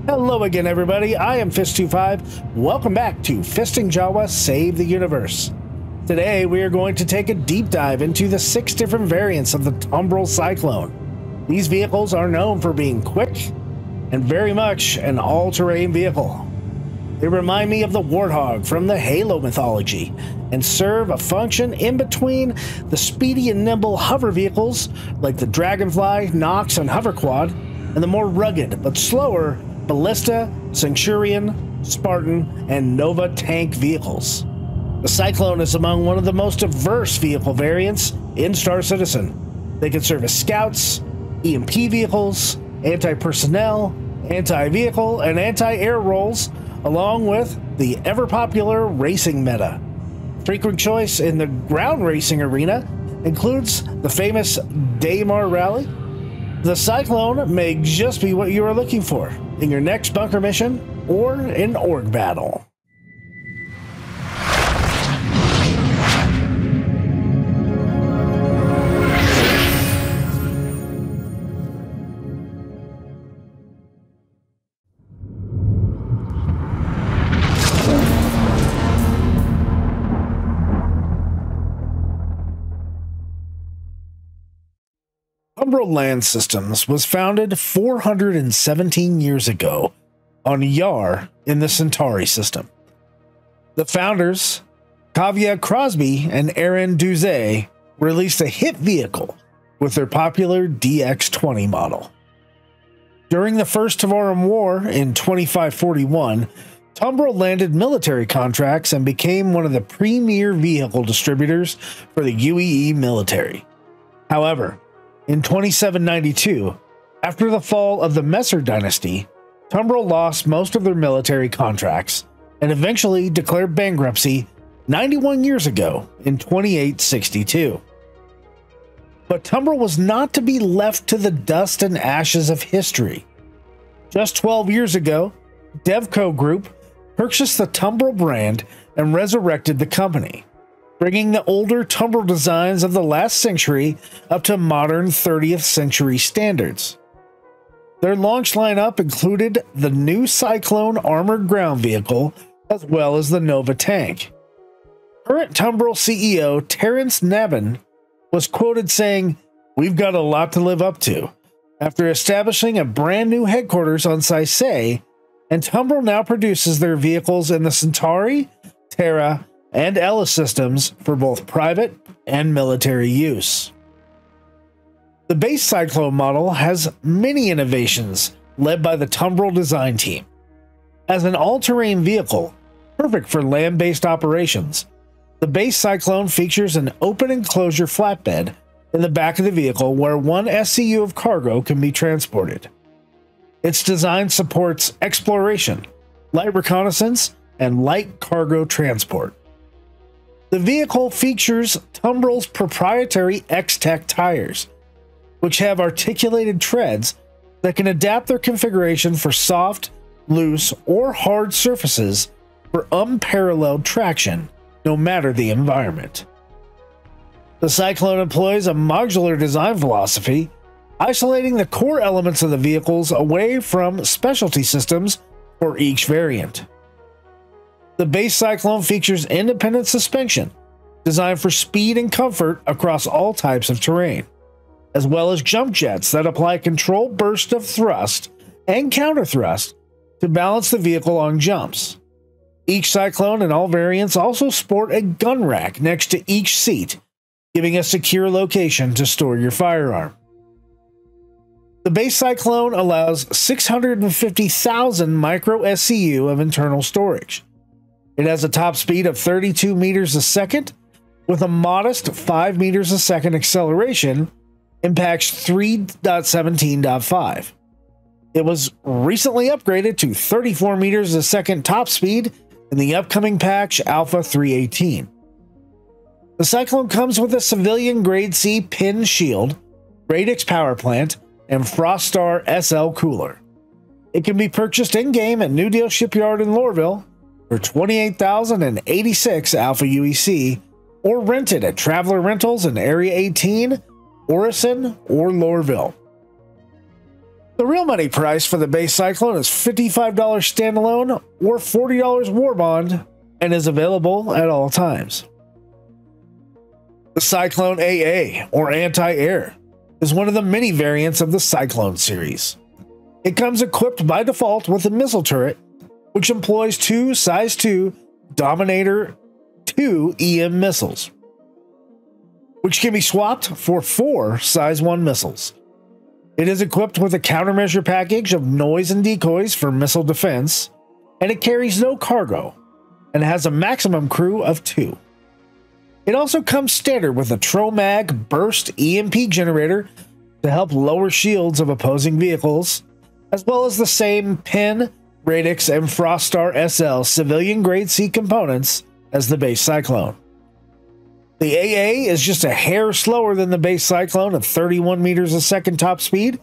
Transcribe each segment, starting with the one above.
Hello again, everybody. I am Fist-25. Welcome back to Fisting Jawa Save the Universe. Today, we are going to take a deep dive into the 6 different variants of the Tumbril Cyclone. These vehicles are known for being quick and very much an all-terrain vehicle. They remind me of the Warthog from the Halo mythology and serve a function in between the speedy and nimble hover vehicles like the Dragonfly, Nox, and Hoverquad, and the more rugged but slower Ballista, Centurion, Spartan, and Nova tank vehicles. The Cyclone is among one of the most diverse vehicle variants in Star Citizen. They can serve as scouts, EMP vehicles, anti-personnel, anti-vehicle, and anti-air roles, along with the ever-popular racing meta. Frequent choice in the ground racing arena includes the famous Daymar Rally. The Cyclone may just be what you are looking for in your next bunker mission or in org battle. Tumbril Land Systems was founded 417 years ago on Yar in the Centauri system. The founders, Kavya Crosby and Aaron Duzay, released a hit vehicle with their popular DX-20 model. During the First Tavaran War in 2541, Tumbril landed military contracts and became one of the premier vehicle distributors for the UEE military. However, in 2792, after the fall of the Messer dynasty, Tumbril lost most of their military contracts and eventually declared bankruptcy 91 years ago in 2862. But Tumbril was not to be left to the dust and ashes of history. Just 12 years ago, Devco Group purchased the Tumbril brand and resurrected the company, bringing the older Tumbril designs of the last century up to modern 30th century standards. Their launch lineup included the new Cyclone armored ground vehicle as well as the Nova tank. Current Tumbril CEO Terrence Nabin was quoted saying, "We've got a lot to live up to," after establishing a brand new headquarters on Saisei, and Tumbril now produces their vehicles in the Centauri, Terra, and Ellis systems for both private and military use. The base Cyclone model has many innovations led by the Tumbril design team. As an all-terrain vehicle, perfect for land-based operations, the base Cyclone features an open enclosure flatbed in the back of the vehicle where one SCU of cargo can be transported. Its design supports exploration, light reconnaissance, and light cargo transport. The vehicle features Tumbril's proprietary X-Tech tires, which have articulated treads that can adapt their configuration for soft, loose, or hard surfaces for unparalleled traction, no matter the environment. The Cyclone employs a modular design philosophy, isolating the core elements of the vehicles away from specialty systems for each variant. The base Cyclone features independent suspension, designed for speed and comfort across all types of terrain, as well as jump jets that apply controlled burst of thrust and counter thrust to balance the vehicle on jumps. Each Cyclone and all variants also sport a gun rack next to each seat, giving a secure location to store your firearm. The base Cyclone allows 650,000 micro SCU of internal storage. It has a top speed of 32 meters a second with a modest 5 meters a second acceleration in patch 3.17.5. It was recently upgraded to 34 meters a second top speed in the upcoming patch Alpha 318. The Cyclone comes with a civilian grade C pin shield, Radix power plant, and Froststar SL cooler. It can be purchased in-game at New Deal Shipyard in Loreville for $28,086 Alpha UEC, or rented at Traveler Rentals in Area 18, Orison, or Loreville. The real money price for the base Cyclone is $55 standalone or $40 war bond and is available at all times. The Cyclone AA, or Anti-Air, is one of the many variants of the Cyclone series. It comes equipped by default with a missile turret, which employs two Size 2 Dominator 2 EM missiles, which can be swapped for 4 Size 1 missiles. It is equipped with a countermeasure package of noise and decoys for missile defense, and it carries no cargo, and has a maximum crew of 2. It also comes standard with a Tromag burst EMP generator to help lower shields of opposing vehicles, as well as the same PIN, Radix, and Frostar SL civilian grade C components as the base Cyclone. The AA is just a hair slower than the base Cyclone at 31 meters a second top speed,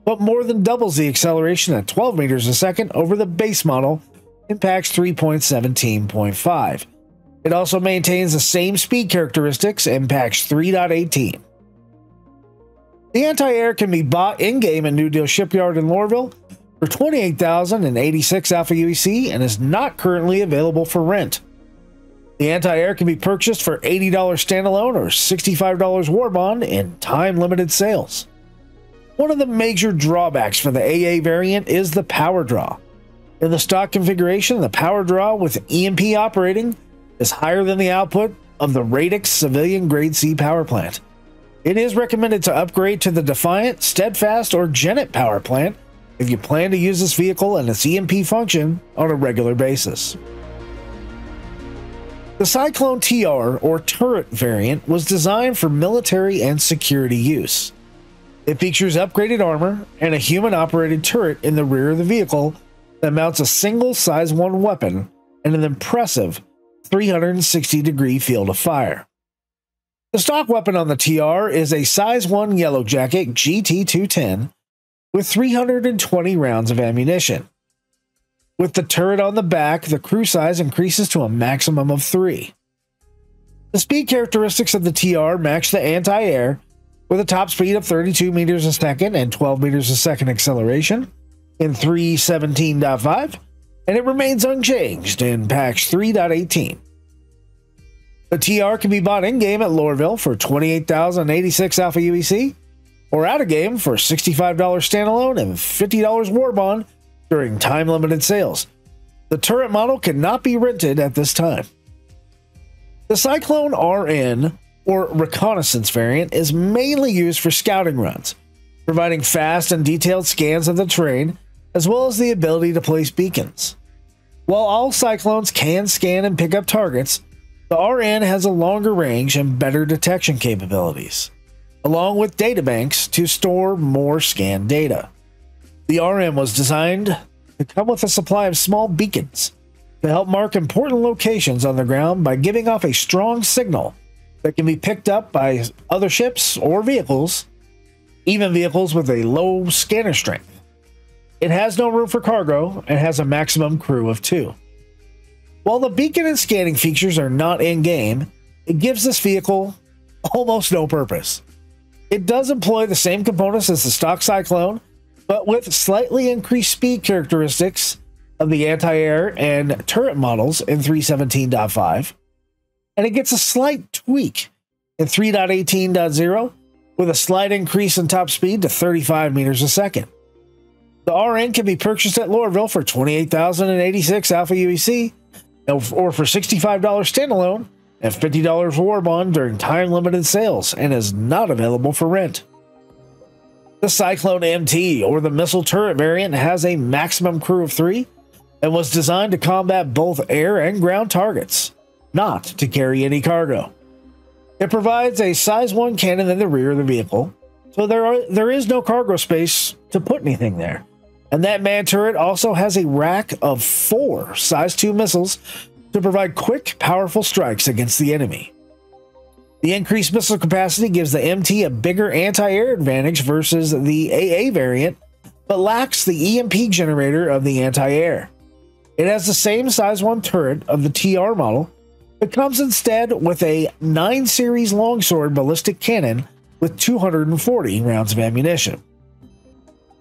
but more than doubles the acceleration at 12 meters a second over the base model in PAX 3.17.5. It also maintains the same speed characteristics in PAX 3.18. The Anti-Air can be bought in-game at New Deal Shipyard in Loreville for $28,086 Alpha UEC and is not currently available for rent. The Anti-Air can be purchased for $80 standalone or $65 war bond in time-limited sales. One of the major drawbacks for the AA variant is the power draw. In the stock configuration, the power draw with EMP operating is higher than the output of the Radix civilian grade C power plant. It is recommended to upgrade to the Defiant, Steadfast, or Genet power plant if you plan to use this vehicle and its EMP function on a regular basis. The Cyclone TR, or turret variant, was designed for military and security use. It features upgraded armor and a human-operated turret in the rear of the vehicle that mounts a single Size 1 weapon and an impressive 360-degree field of fire. The stock weapon on the TR is a Size 1 Yellow Jacket GT210 with 320 rounds of ammunition. With the turret on the back, the crew size increases to a maximum of 3. The speed characteristics of the TR match the Anti-Air with a top speed of 32 meters a second and 12 meters a second acceleration in 3.17.5, and it remains unchanged in PAX 3.18. The TR can be bought in-game at Loreville for $28,086 Alpha UEC, or out-of-game for $65 standalone and $50 war bond during time-limited sales. The turret model cannot be rented at this time. The Cyclone RN, or Reconnaissance variant, is mainly used for scouting runs, providing fast and detailed scans of the terrain, as well as the ability to place beacons. While all Cyclones can scan and pick up targets, the RN has a longer range and better detection capabilities, along with databanks to store more scanned data. The RM was designed to come with a supply of small beacons to help mark important locations on the ground by giving off a strong signal that can be picked up by other ships or vehicles, even vehicles with a low scanner strength. It has no room for cargo and has a maximum crew of 2. While the beacon and scanning features are not in-game, it gives this vehicle almost no purpose. It does employ the same components as the stock Cyclone, but with slightly increased speed characteristics of the Anti-Air and turret models in 3.17.5, and it gets a slight tweak in 3.18.0 with a slight increase in top speed to 35 meters a second. The RN can be purchased at Loreville for $28,086 Alpha UEC, or for $65 standalone and $50 war bond during time-limited sales, and is not available for rent. The Cyclone MT, or the missile turret variant, has a maximum crew of 3 and was designed to combat both air and ground targets, not to carry any cargo. It provides a Size 1 cannon in the rear of the vehicle, so there is no cargo space to put anything there. And that man turret also has a rack of 4 Size 2 missiles to provide quick, powerful strikes against the enemy. The increased missile capacity gives the MT a bigger anti-air advantage versus the AA variant, but lacks the EMP generator of the anti-air. It has the same Size 1 turret of the TR model, but comes instead with a 9 series longsword ballistic cannon with 240 rounds of ammunition.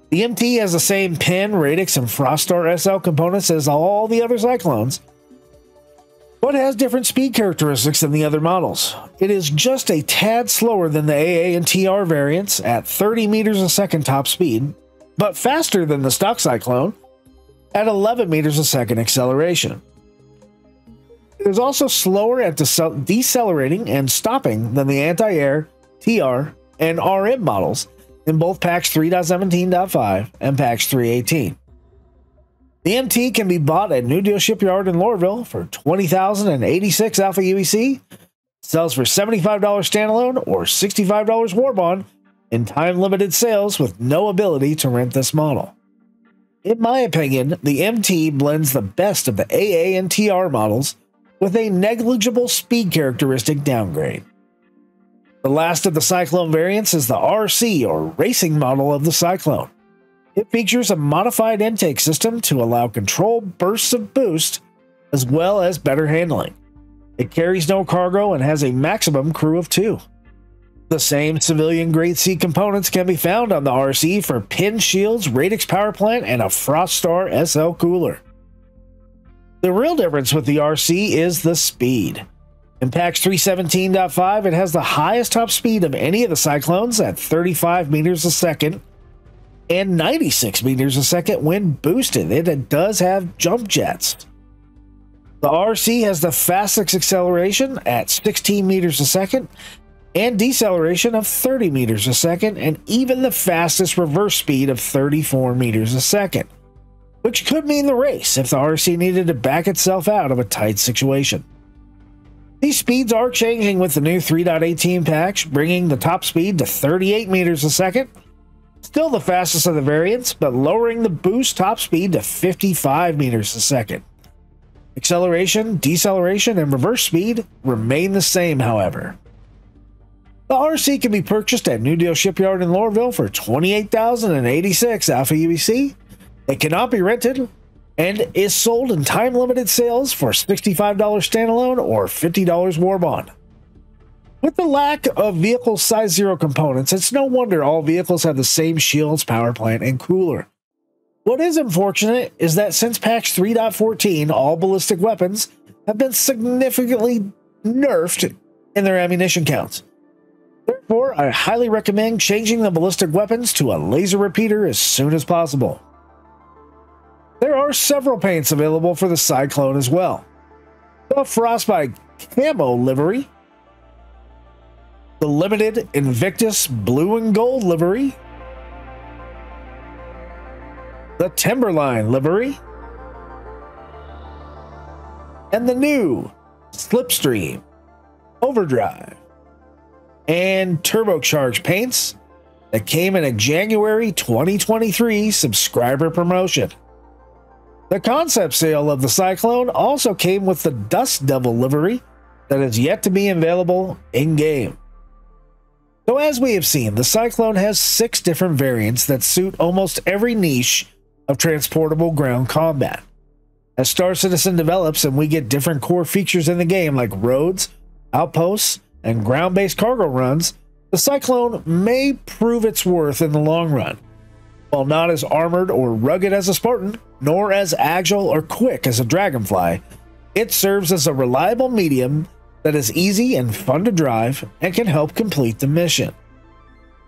The MT has the same pin, radix, and Frostar SL components as all the other Cyclones, but has different speed characteristics than the other models. It is just a tad slower than the AA and TR variants at 30 meters a second top speed, but faster than the stock Cyclone at 11 meters a second acceleration. It is also slower at decelerating and stopping than the anti-air, TR, and RM models in both packs 3.17.5 and packs 3.18. The MT can be bought at New Deal Shipyard in Loreville for $20,086 Alpha UEC, sells for $75 standalone or $65 war bond in time-limited sales with no ability to rent this model. In my opinion, the MT blends the best of the AA and TR models with a negligible speed characteristic downgrade. The last of the Cyclone variants is the RC, or racing model of the Cyclone. It features a modified intake system to allow controlled bursts of boost, as well as better handling. It carries no cargo and has a maximum crew of 2. The same civilian grade C components can be found on the RC for pin shields, radix power plant, and a Frostar SL cooler. The real difference with the RC is the speed. In packs 317.5, it has the highest top speed of any of the Cyclones at 35 meters a second and 96 meters a second when boosted. It does have jump jets. The RC has the fastest acceleration at 16 meters a second and deceleration of 30 meters a second, and even the fastest reverse speed of 34 meters a second, which could mean the race if the RC needed to back itself out of a tight situation. These speeds are changing with the new 3.18 packs, bringing the top speed to 38 meters a second, still the fastest of the variants, but lowering the boost top speed to 55 meters a second. Acceleration, deceleration, and reverse speed remain the same, however. The RC can be purchased at New Deal Shipyard in Loreville for $28,086 Alpha UEC. It cannot be rented and is sold in time-limited sales for $65 standalone or $50 war bond. With the lack of vehicle size 0 components, it's no wonder all vehicles have the same shields, power plant, and cooler. What is unfortunate is that since patch 3.14, all ballistic weapons have been significantly nerfed in their ammunition counts. Therefore, I highly recommend changing the ballistic weapons to a laser repeater as soon as possible. There are several paints available for the Cyclone as well. The Frostbite Camo livery, the limited Invictus Blue and Gold livery, the Timberline livery, and the new Slipstream, Overdrive, and Turbocharged paints that came in a January 2023 subscriber promotion. The concept sale of the Cyclone also came with the Dust Devil livery that is yet to be available in-game. So as we have seen, the Cyclone has 6 different variants that suit almost every niche of transportable ground combat. As Star Citizen develops and we get different core features in the game like roads, outposts, and ground-based cargo runs, the Cyclone may prove its worth in the long run. While not as armored or rugged as a Spartan, nor as agile or quick as a Dragonfly, it serves as a reliable medium that is easy and fun to drive and can help complete the mission.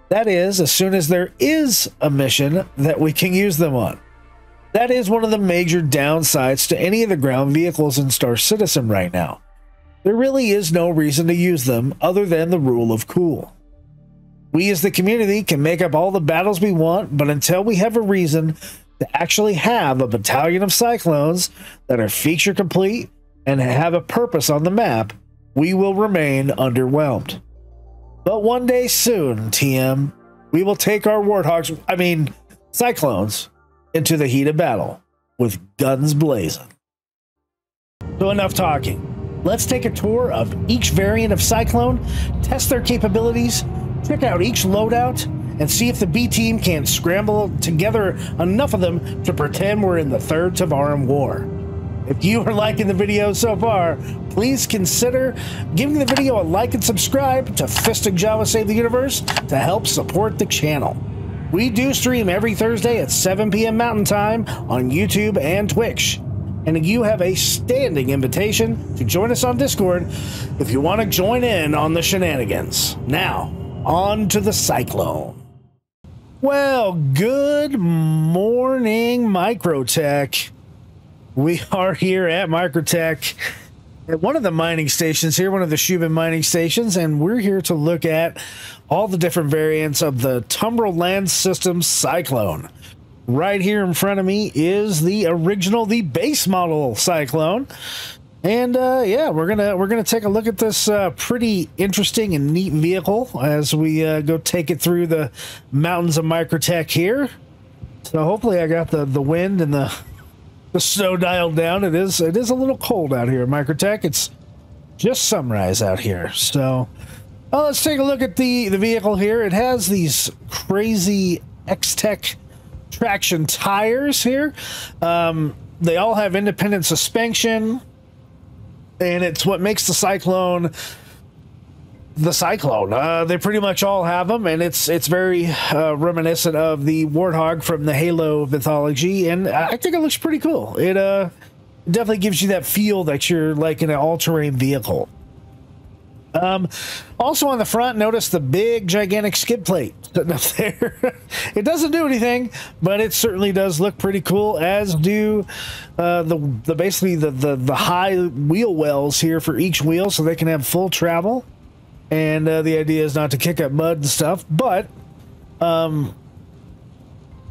That is, as soon as there is a mission that we can use them on. That is one of the major downsides to any of the ground vehicles in Star Citizen right now. There really is no reason to use them other than the rule of cool. We as the community can make up all the battles we want, but until we have a reason to actually have a battalion of Cyclones that are feature complete and have a purpose on the map, we will remain underwhelmed. But one day soon, TM, we will take our Cyclones, into the heat of battle with guns blazing. So enough talking. Let's take a tour of each variant of Cyclone, test their capabilities, check out each loadout, and see if the B team can scramble together enough of them to pretend we're in the Third Tavaran War. If you are liking the video so far, please consider giving the video a like and subscribe to Fist and Jawa Save the Universe to help support the channel. We do stream every Thursday at 7 p.m. Mountain Time on YouTube and Twitch. And you have a standing invitation to join us on Discord if you want to join in on the shenanigans. Now, on to the Cyclone. Well, good morning, Microtech. We are here at Microtech at one of the mining stations here, one of the Shubin mining stations, and we're here to look at all the different variants of the Tumbril Land System Cyclone. Right here in front of me is the original, the base model Cyclone. And yeah, we're gonna take a look at this pretty interesting and neat vehicle as we go take it through the mountains of Microtech here. So hopefully I got the wind and the snow dialed down. It is a little cold out here at Microtech. It's just sunrise out here. So let's take a look at the vehicle here. It has these crazy X-Tech traction tires here. They all have independent suspension, and it's what makes the Cyclone the Cyclone. They pretty much all have them, and it's very reminiscent of the Warthog from the Halo mythology, and I think it looks pretty cool. It definitely gives you that feel that you're like in an all-terrain vehicle. Also on the front, notice the big gigantic skid plate sitting up there. It doesn't do anything, but it certainly does look pretty cool, as do basically the high wheel wells here for each wheel, so they can have full travel. And the idea is not to kick up mud and stuff, but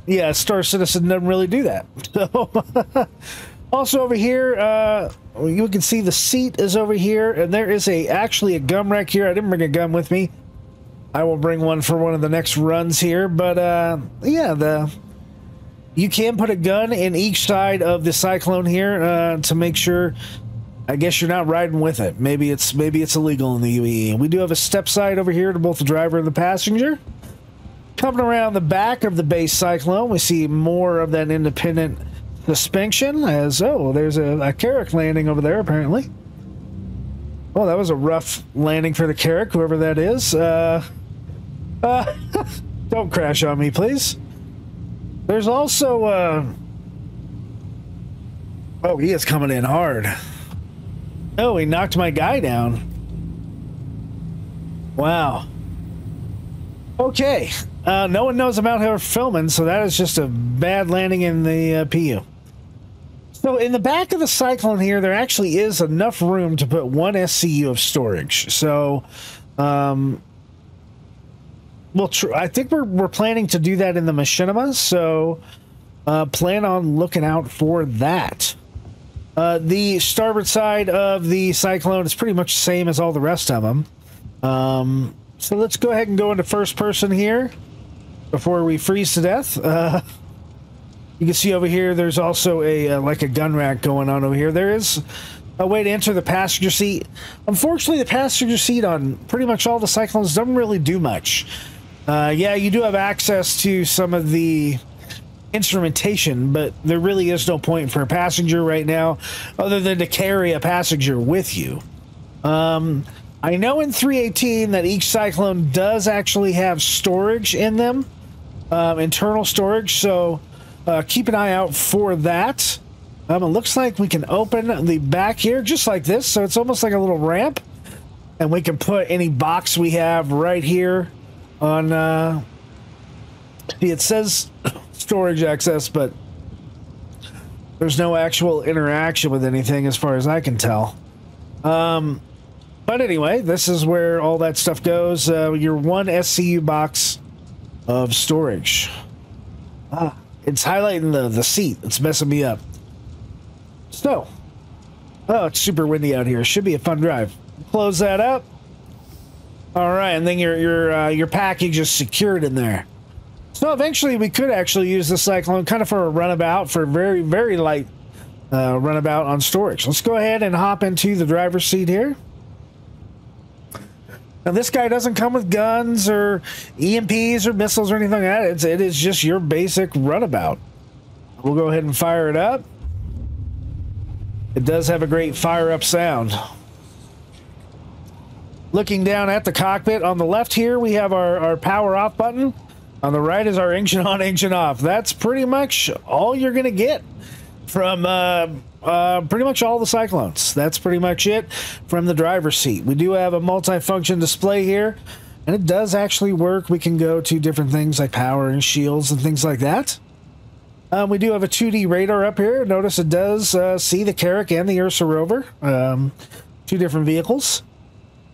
yeah, Star Citizen doesn't really do that. So also over here, you can see the seat is over here, and there is actually a gun rack here. I didn't bring a gun with me. I will bring one for one of the next runs here, but yeah, you can put a gun in each side of the Cyclone here to make sure, I guess, you're not riding with it. Maybe it's illegal in the UAE. We do have a step side over here to both the driver and the passenger. Coming around the back of the base Cyclone, we see more of that independent suspension, as there's a Carrack landing over there apparently. Oh, that was a rough landing for the Carrack, whoever that is. Don't crash on me, please. There's also oh, he is coming in hard. Oh, he knocked my guy down. Wow. Okay. No one knows about her filming, so that is just a bad landing in the PU. So in the back of the Cyclone here, there actually is enough room to put one SCU of storage. So, I think we're planning to do that in the machinima. So, plan on looking out for that. The starboard side of the Cyclone is pretty much the same as all the rest of them. So let's go ahead and go into first person here before we freeze to death. You can see over here there's also like a gun rack going on over here. There is a way to enter the passenger seat. Unfortunately, the passenger seat on pretty much all the Cyclones doesn't really do much. Yeah, you do have access to some of the instrumentation, but there really is no point for a passenger right now other than to carry a passenger with you. I know in 318 that each Cyclone does actually have storage in them, internal storage, so keep an eye out for that. It looks like we can open the back here just like this, so it's almost like a little ramp, and we can put any box we have right here on see, it says storage access, but there's no actual interaction with anything as far as I can tell. But anyway, this is where all that stuff goes. Your one SCU box of storage. It's highlighting the seat. It's messing me up. So, oh, it's super windy out here. Should be a fun drive. Close that up. All right, and then your package is secured in there. So eventually we could actually use the Cyclone kind of for a runabout, for a very, very light runabout on storage. Let's go ahead and hop into the driver's seat here. Now, this guy doesn't come with guns or EMPs or missiles or anything like that. It is just your basic runabout. We'll go ahead and fire it up. It does have a great fire-up sound. Looking down at the cockpit on the left here, we have our power off button. On the right is our engine on, engine off. That's pretty much all you're going to get from pretty much all the Cyclones. That's pretty much it from the driver's seat. We do have a multi-function display here, and it does actually work. We can go to different things like power and shields and things like that. We do have a 2D radar up here. Notice it does see the Carrack and the Ursa rover, two different vehicles.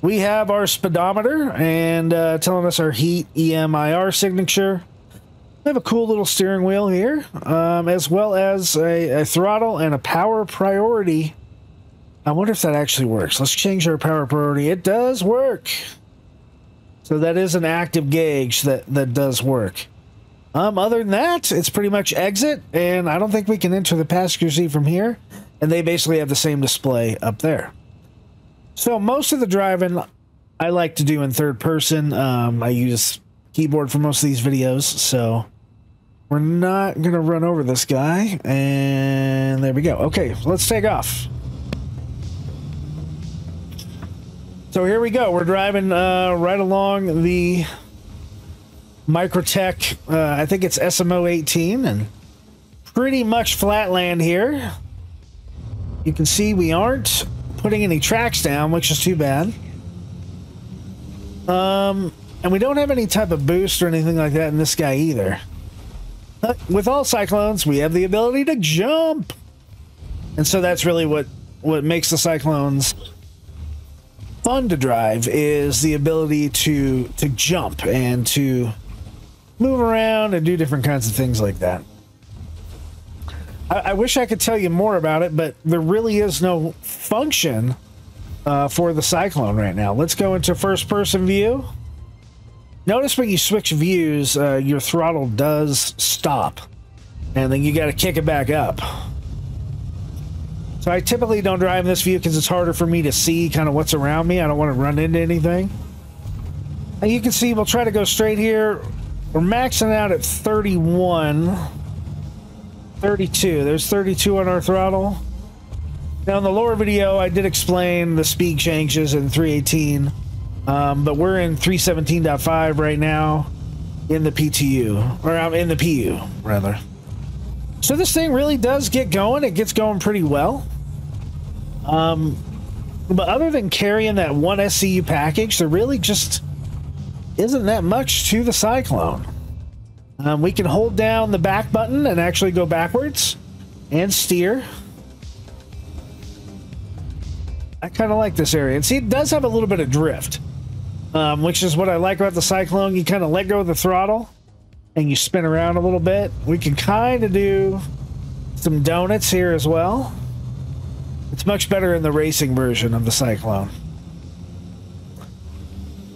We have our speedometer and telling us our heat EMIR signature. We have a cool little steering wheel here, as well as a throttle and a power priority. I wonder if that actually works. Let's change our power priority. It does work. So that is an active gauge that does work. Other than that, it's pretty much exit, and I don't think we can enter the passenger seat from here. And they basically have the same display up there. So most of the driving I like to do in third person. I use keyboard for most of these videos, so we're not going to run over this guy. And there we go. Okay, let's take off. So here we go. We're driving right along the Microtech, I think it's SMO 18, and pretty much flat land here. You can see we aren't putting any tracks down, which is too bad. And we don't have any type of boost or anything like that in this guy either. But with all Cyclones, we have the ability to jump. And so that's really what makes the Cyclones fun to drive, is the ability to jump and to move around and do different kinds of things like that. I wish I could tell you more about it, but there really is no function for the Cyclone right now. Let's go into first-person view. Notice when you switch views, your throttle does stop, and then you got to kick it back up. So I typically don't drive in this view because it's harder for me to see kind of what's around me. I don't want to run into anything. And you can see we'll try to go straight here. We're maxing out at 31. 32. There's 32 on our throttle. Now in the lower video, I did explain the speed changes in 318, but we're in 317.5 right now in the PTU, or in the PU rather. So this thing really does get going. It gets going pretty well. But other than carrying that one SCU package, there really just isn't that much to the Cyclone. We can hold down the back button and actually go backwards and steer. I kind of like this area. And see, it does have a little bit of drift, which is what I like about the Cyclone. You kind of let go of the throttle and you spin around a little bit. We can kind of do some donuts here as well. It's much better in the racing version of the Cyclone.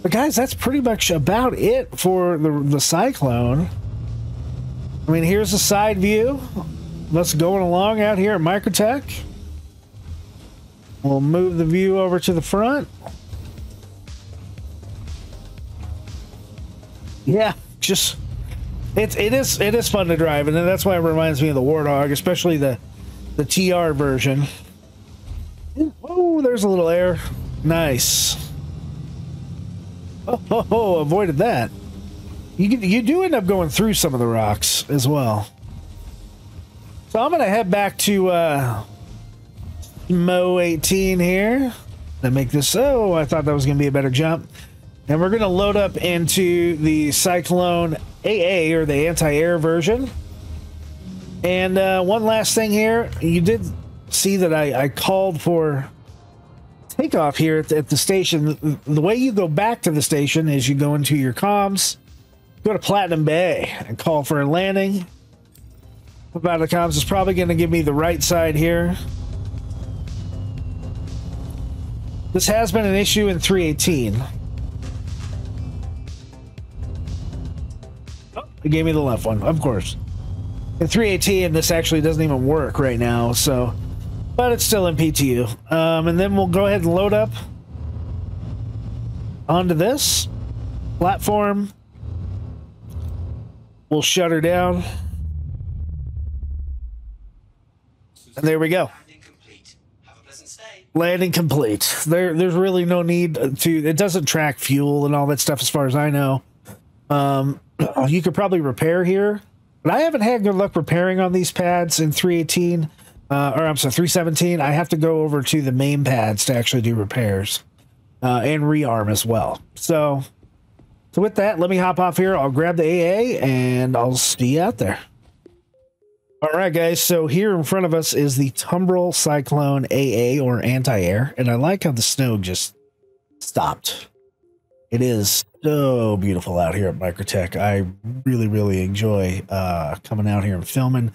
But guys, that's pretty much about it for the Cyclone. I mean, here's the side view. Let's going along out here at Microtech. We'll move the view over to the front. Yeah, just it is fun to drive, and that's why it reminds me of the Warthog, especially the TR version. Oh, there's a little air. Nice. Oh, avoided that. You do end up going through some of the rocks as well. So I'm gonna head back to Mo 18 here. To make this, oh, I thought that was gonna be a better jump. And we're gonna load up into the Cyclone AA, or the anti-air version. And one last thing here, you did see that I called for takeoff here at the station. The way you go back to the station is you go into your comms, go to Platinum Bay, and call for a landing. About the comms is probably going to give me the right side here. This has been an issue in 318. Oh, it gave me the left one, of course. In 318, this actually doesn't even work right now, so, but it's still in PTU. And then we'll go ahead and load up onto this platform. We'll shut her down. And there we go. Landing complete. There's really no need to, it doesn't track fuel and all that stuff as far as I know. you could probably repair here, but I haven't had good luck repairing on these pads in 318, or I'm sorry, 317. I have to go over to the main pads to actually do repairs, and rearm as well. So with that, let me hop off here. I'll grab the AA and I'll see you out there. All right, guys. So here in front of us is the Tumbril Cyclone AA, or anti-air, and I like how the snow just stopped. It is so beautiful out here at Microtech. I really enjoy coming out here and filming.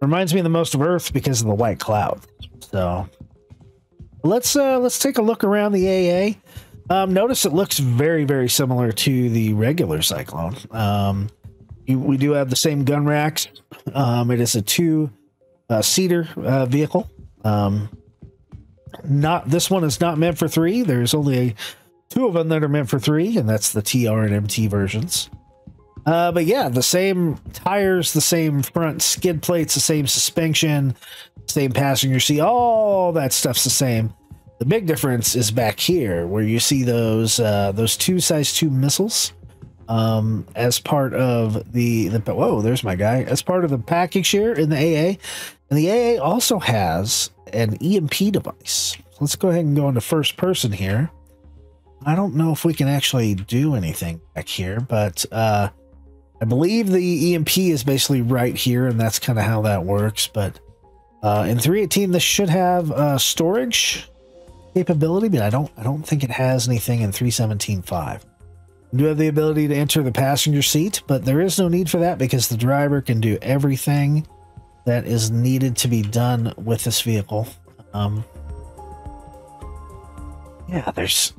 Reminds me of the most of Earth because of the white cloud. So let's take a look around the AA. Notice it looks very similar to the regular Cyclone. We do have the same gun racks. It is a two-seater vehicle. This one is not meant for 3. There's only 2 of them that are meant for 3, and that's the TR and MT versions. But yeah, the same tires, the same front skid plates, the same suspension, same passenger seat, all that stuff's the same. The big difference is back here, where you see those 2 size 2 missiles. As part of the whoa, there's my guy. As part of the package here in the AA, and the AA also has an EMP device. Let's go ahead and go into first person here. I don't know if we can actually do anything back here, but I believe the EMP is basically right here, and that's kind of how that works. But in 318, this should have storage capability, but I don't think it has anything in 317.5. We do have the ability to enter the passenger seat, but there is no need for that because the driver can do everything that is needed to be done with this vehicle. Yeah, there's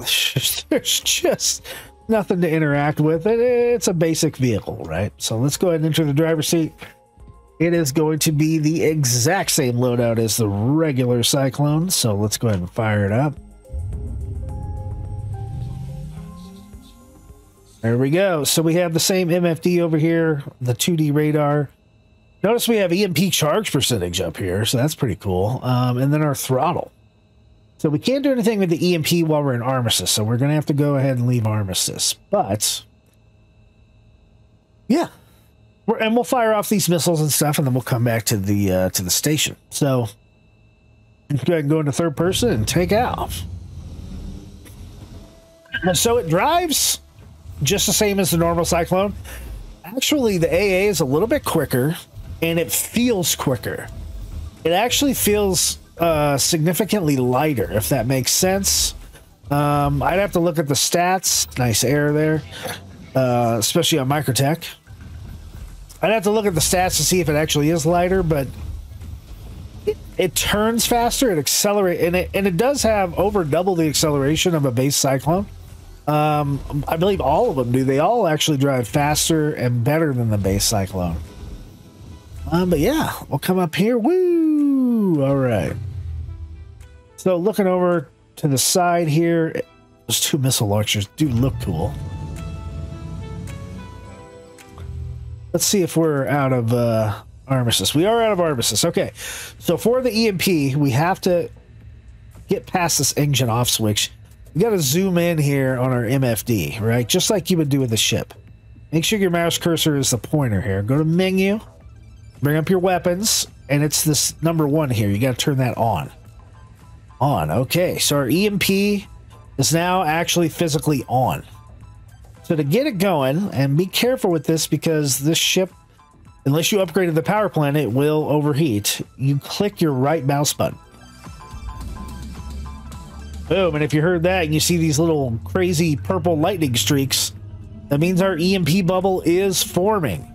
just nothing to interact with. It's a basic vehicle, right? So let's go ahead and enter the driver's seat. It is going to be the exact same loadout as the regular Cyclone, so let's go ahead and fire it up. There we go. So we have the same MFD over here, the 2D radar. Notice we have EMP charge percentage up here, so that's pretty cool. And then our throttle. So we can't do anything with the EMP while we're in Armistice, so we're going to have to go ahead and leave Armistice. But, yeah. And we'll fire off these missiles and stuff, and then we'll come back to the station. So, let's go ahead and go into third person and take off. And so it drives just the same as the normal Cyclone. Actually, the AA is a little bit quicker, and it feels quicker. It actually feels significantly lighter, if that makes sense. I'd have to look at the stats. Nice air there, especially on Microtech. I'd have to look at the stats to see if it actually is lighter, but it turns faster, it accelerates, and it does have over double the acceleration of a base Cyclone. I believe all of them do. They all actually drive faster and better than the base Cyclone. But yeah, we'll come up here. Woo! All right. So looking over to the side here, those 2 missile launchers do look cool. Let's see if we're out of Armistice. We are out of Armistice. Okay. So for the EMP, we have to get past this engine off switch. We got to zoom in here on our MFD, right? Just like you would do with the ship. Make sure your mouse cursor is the pointer here. Go to menu, bring up your weapons, and it's this number 1 here. You got to turn that on. On. Okay, so our EMP is now actually physically on. So to get it going, and be careful with this because this ship, unless you upgraded the power plant, it will overheat. You click your right mouse button. Boom, and if you heard that and you see these little crazy purple lightning streaks, that means our EMP bubble is forming.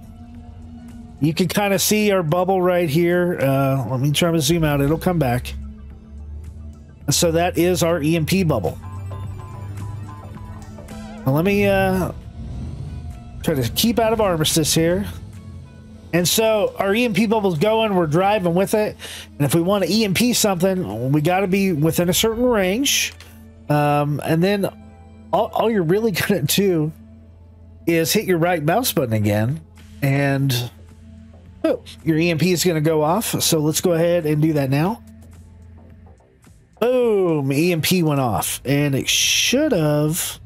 You can kind of see our bubble right here. Let me try to zoom out. It'll come back. So that is our EMP bubble. Now let me try to keep out of Armistice here. And so our EMP bubble's going, we're driving with it. And if we want to EMP something, we got to be within a certain range. And then all you're really going to do is hit your right mouse button again. And oh, your EMP is going to go off. So let's go ahead and do that now. Boom, EMP went off. And it should have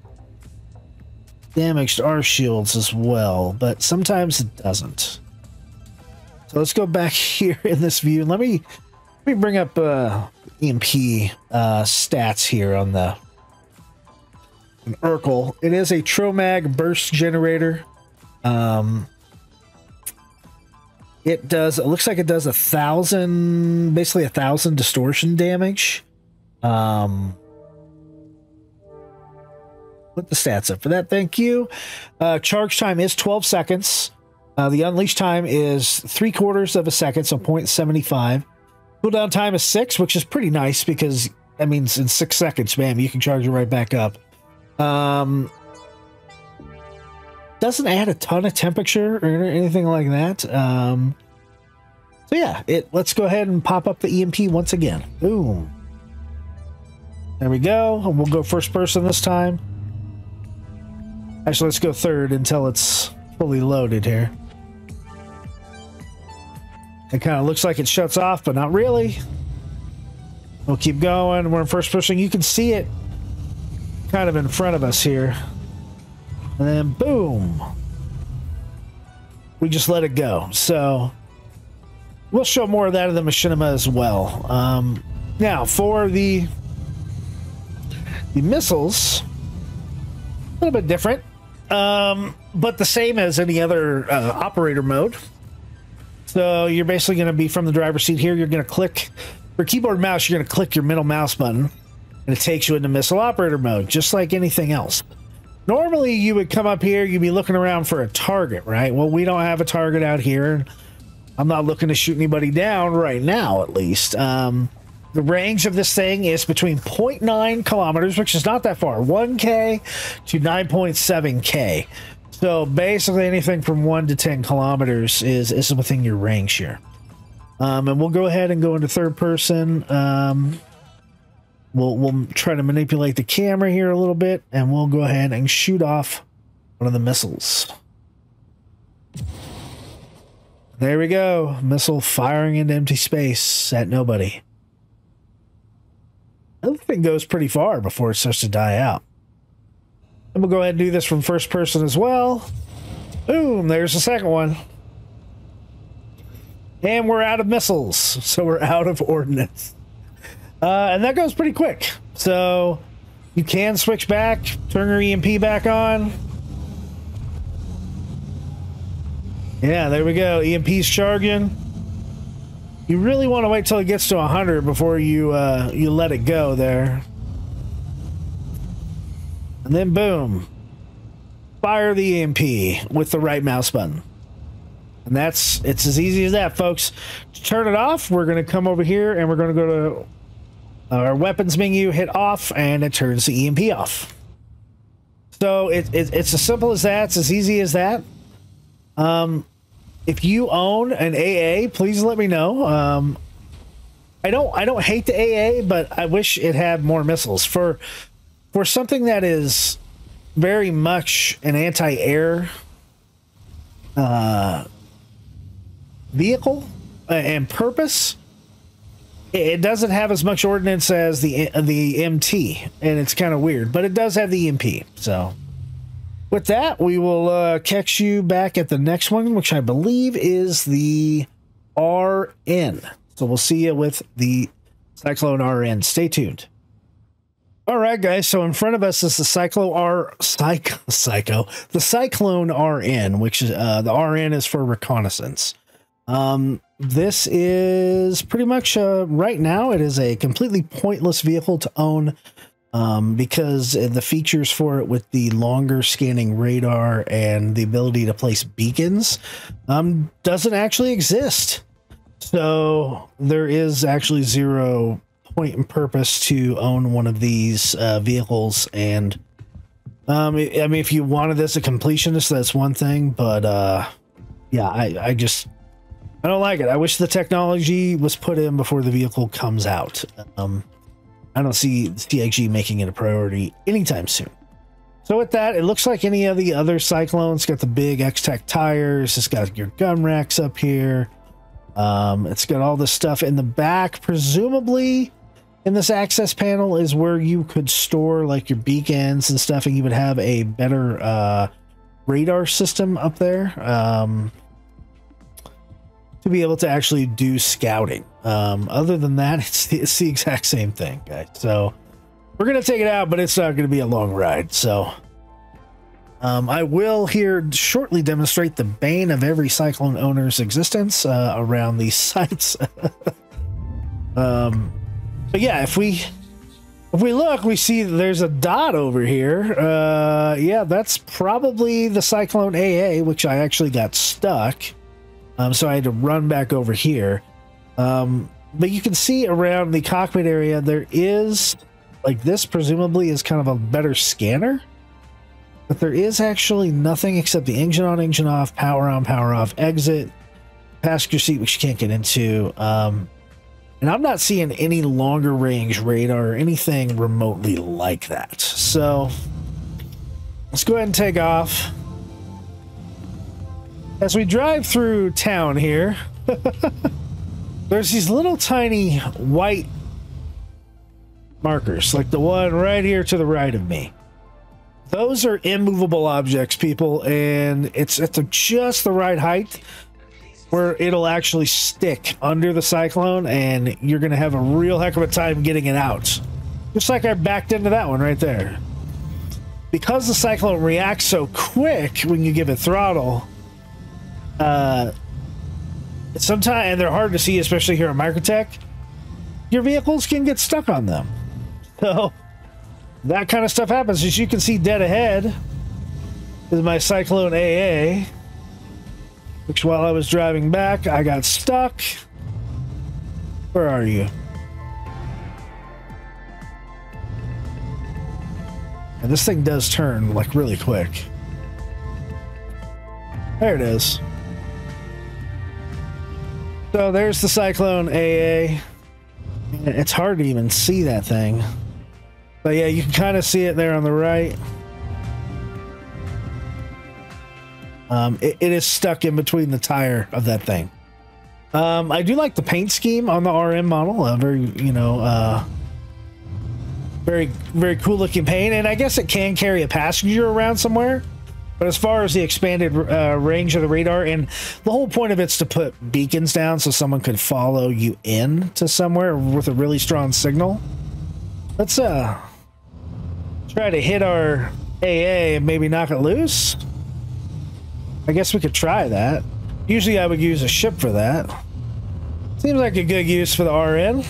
damaged our shields as well, but sometimes it doesn't. So let's go back here in this view. Let me bring up EMP stats here on the Urkel. It is a Tromag burst generator. It looks like it does 1,000, basically 1,000 distortion damage. Put the stats up for that, thank you. Charge time is 12 seconds. The unleash time is 3/4 of a second, so 0.75. Cooldown time is 6, which is pretty nice because that means in 6 seconds, bam, you can charge it right back up. Doesn't add a ton of temperature or anything like that. So yeah, let's go ahead and pop up the EMP once again. Boom. There we go. And we'll go first person this time. Actually, let's go third until it's fully loaded here. It kind of looks like it shuts off, but not really. We'll keep going. We're in first person. You can see it kind of in front of us here. And then boom. We just let it go. So we'll show more of that in the machinima as well. Now for the missiles, a little bit different, but the same as any other operator mode. So you're basically going to be from the driver's seat here. You're going to click for keyboard and mouse. You're going to click your middle mouse button, and it takes you into missile operator mode, just like anything else. Normally, you would come up here. You'd be looking around for a target, right? Well, we don't have a target out here. I'm not looking to shoot anybody down right now, at least. The range of this thing is between 0.9 kilometers, which is not that far, 1K to 9.7K. So basically anything from 1 to 10 kilometers is within your range here. And we'll go ahead and go into third person. We'll try to manipulate the camera here a little bit, and we'll go ahead and shoot off one of the missiles. There we go. Missile firing into empty space at nobody. That thing goes pretty far before it starts to die out. And we'll go ahead and do this from first person as well. Boom, there's the second one. And we're out of missiles, so we're out of ordnance. And that goes pretty quick. So you can switch back, turn your EMP back on. Yeah, there we go. EMP's charging. You really want to wait till it gets to 100 before you let it go there. And then boom. Fire the EMP with the right mouse button. And it's as easy as that, folks. To turn it off, we're going to come over here and we're going to go to our weapons menu, hit off, and it turns the EMP off. So it's as simple as that. It's as easy as that. If you own an AA, please let me know. I don't hate the AA, but I wish it had more missiles for something that is very much an anti-air vehicle and purpose. It doesn't have as much ordnance as the MT, and it's kind of weird, but it does have the EMP. So with that, we will catch you back at the next one, which I believe is the RN. So we'll see you with the Cyclone RN. Stay tuned. All right, guys. So in front of us is the Cyclone RN, which is the RN is for reconnaissance. This is pretty much right now. It is a completely pointless vehicle to own. Because the features for it with the longer scanning radar and the ability to place beacons doesn't actually exist. So there is actually zero point and purpose to own one of these vehicles. And I mean, if you wanted this a completionist, that's one thing. But yeah, I don't like it. I wish the technology was put in before the vehicle comes out. I don't see CIG making it a priority anytime soon. So with that, it looks like any of the other Cyclones. It's got the big X-Tech tires. It's got your gun racks up here. It's got all this stuff in the back. Presumably, in this access panel is where you could store like your beacons and stuff, and you would have a better radar system up there to be able to actually do scouting. Other than that, it's the exact same thing, guys. So we're gonna take it out, but it's not gonna be a long ride. So I will here shortly demonstrate the bane of every Cyclone owner's existence around these sites. But yeah, if we look, we see there's a dot over here. Yeah, that's probably the Cyclone AA, which I actually got stuck. So I had to run back over here. But you can see around the cockpit area, there is, like, this presumably is kind of a better scanner. But there is actually nothing except the engine on, power on, power off, exit, passenger seat, which you can't get into. And I'm not seeing any longer range radar or anything remotely like that. So let's go ahead and take off. As we drive through town here, there's these little tiny white markers, like the one right here to the right of me. Those are immovable objects, people, and it's at just the right height where it'll actually stick under the Cyclone, and you're going to have a real heck of a time getting it out. Just like I backed into that one right there. Because the Cyclone reacts so quick when you give it throttle, sometimes, and they're hard to see, especially here in Microtech, your vehicles can get stuck on them. So that kind of stuff happens. As you can see dead ahead is my Cyclone AA, which while I was driving back, I got stuck. Where are you? And this thing does turn like really quick. There it is. So there's the Cyclone AA. It's hard to even see that thing. But yeah, you can kind of see it there on the right. It is stuck in between the tire of that thing. I do like the paint scheme on the RM model. Very, you know, very, very cool looking paint. And I guess it can carry a passenger around somewhere. But as far as the expanded range of the radar, and the whole point of it's to put beacons down so someone could follow you in to somewhere with a really strong signal. Let's try to hit our AA and maybe knock it loose. I guess we could try that. Usually I would use a ship for that. Seems like a good use for the RN.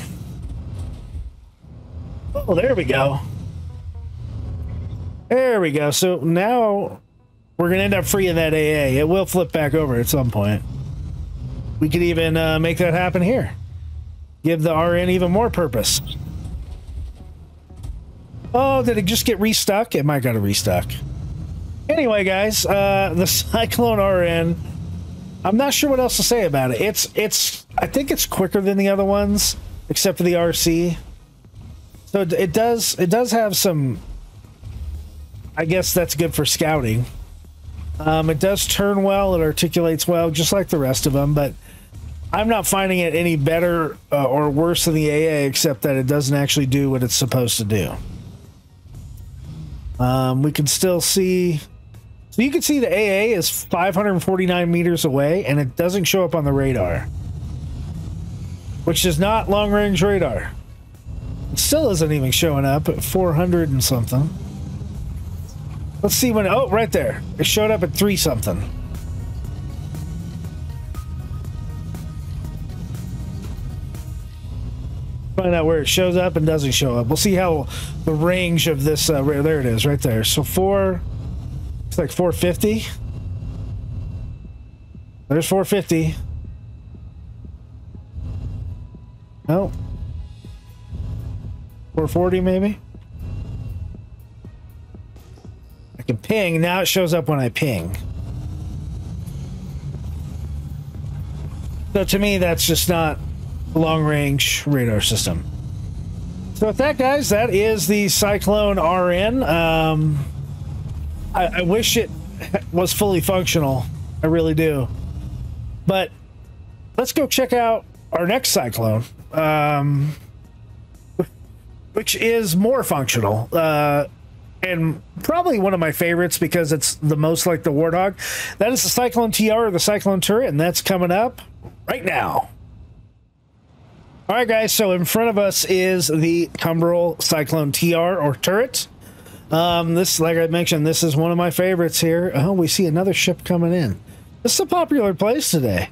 Oh, there we go. There we go. So now we're going to end up freeing that AA. It will flip back over at some point. We could even make that happen here. Give the RN even more purpose. Oh, did it just get restuck? It might got to restuck. Anyway, guys, the Cyclone RN, I'm not sure what else to say about it. I think it's quicker than the other ones, except for the RC. So it does have some, I guess that's good for scouting. It does turn well, it articulates well, just like the rest of them, but I'm not finding it any better or worse than the AA, except that it doesn't actually do what it's supposed to do. We can still see, so you can see the AA is 549 meters away, and it doesn't show up on the radar, which is not long-range radar. It still isn't even showing up at 400 and something. Let's see when, oh, right there. It showed up at 3 something. Find out where it shows up and doesn't show up. We'll see how the range of this, there it is, right there. So it's like 450. There's 450. No. 440 maybe. I can ping. Now it shows up when I ping. So to me, that's just not a long-range radar system. So with that, guys, that is the Cyclone RN. I wish it was fully functional. I really do. But let's go check out our next Cyclone. which is more functional. And probably one of my favorites because it's the most like the Warthog. That is the Cyclone TR, or the Cyclone turret, and that's coming up right now. All right, guys, so in front of us is the Tumbril Cyclone TR, or turret. This, like I mentioned, this is one of my favorites here. Oh, we see another ship coming in. This is a popular place today.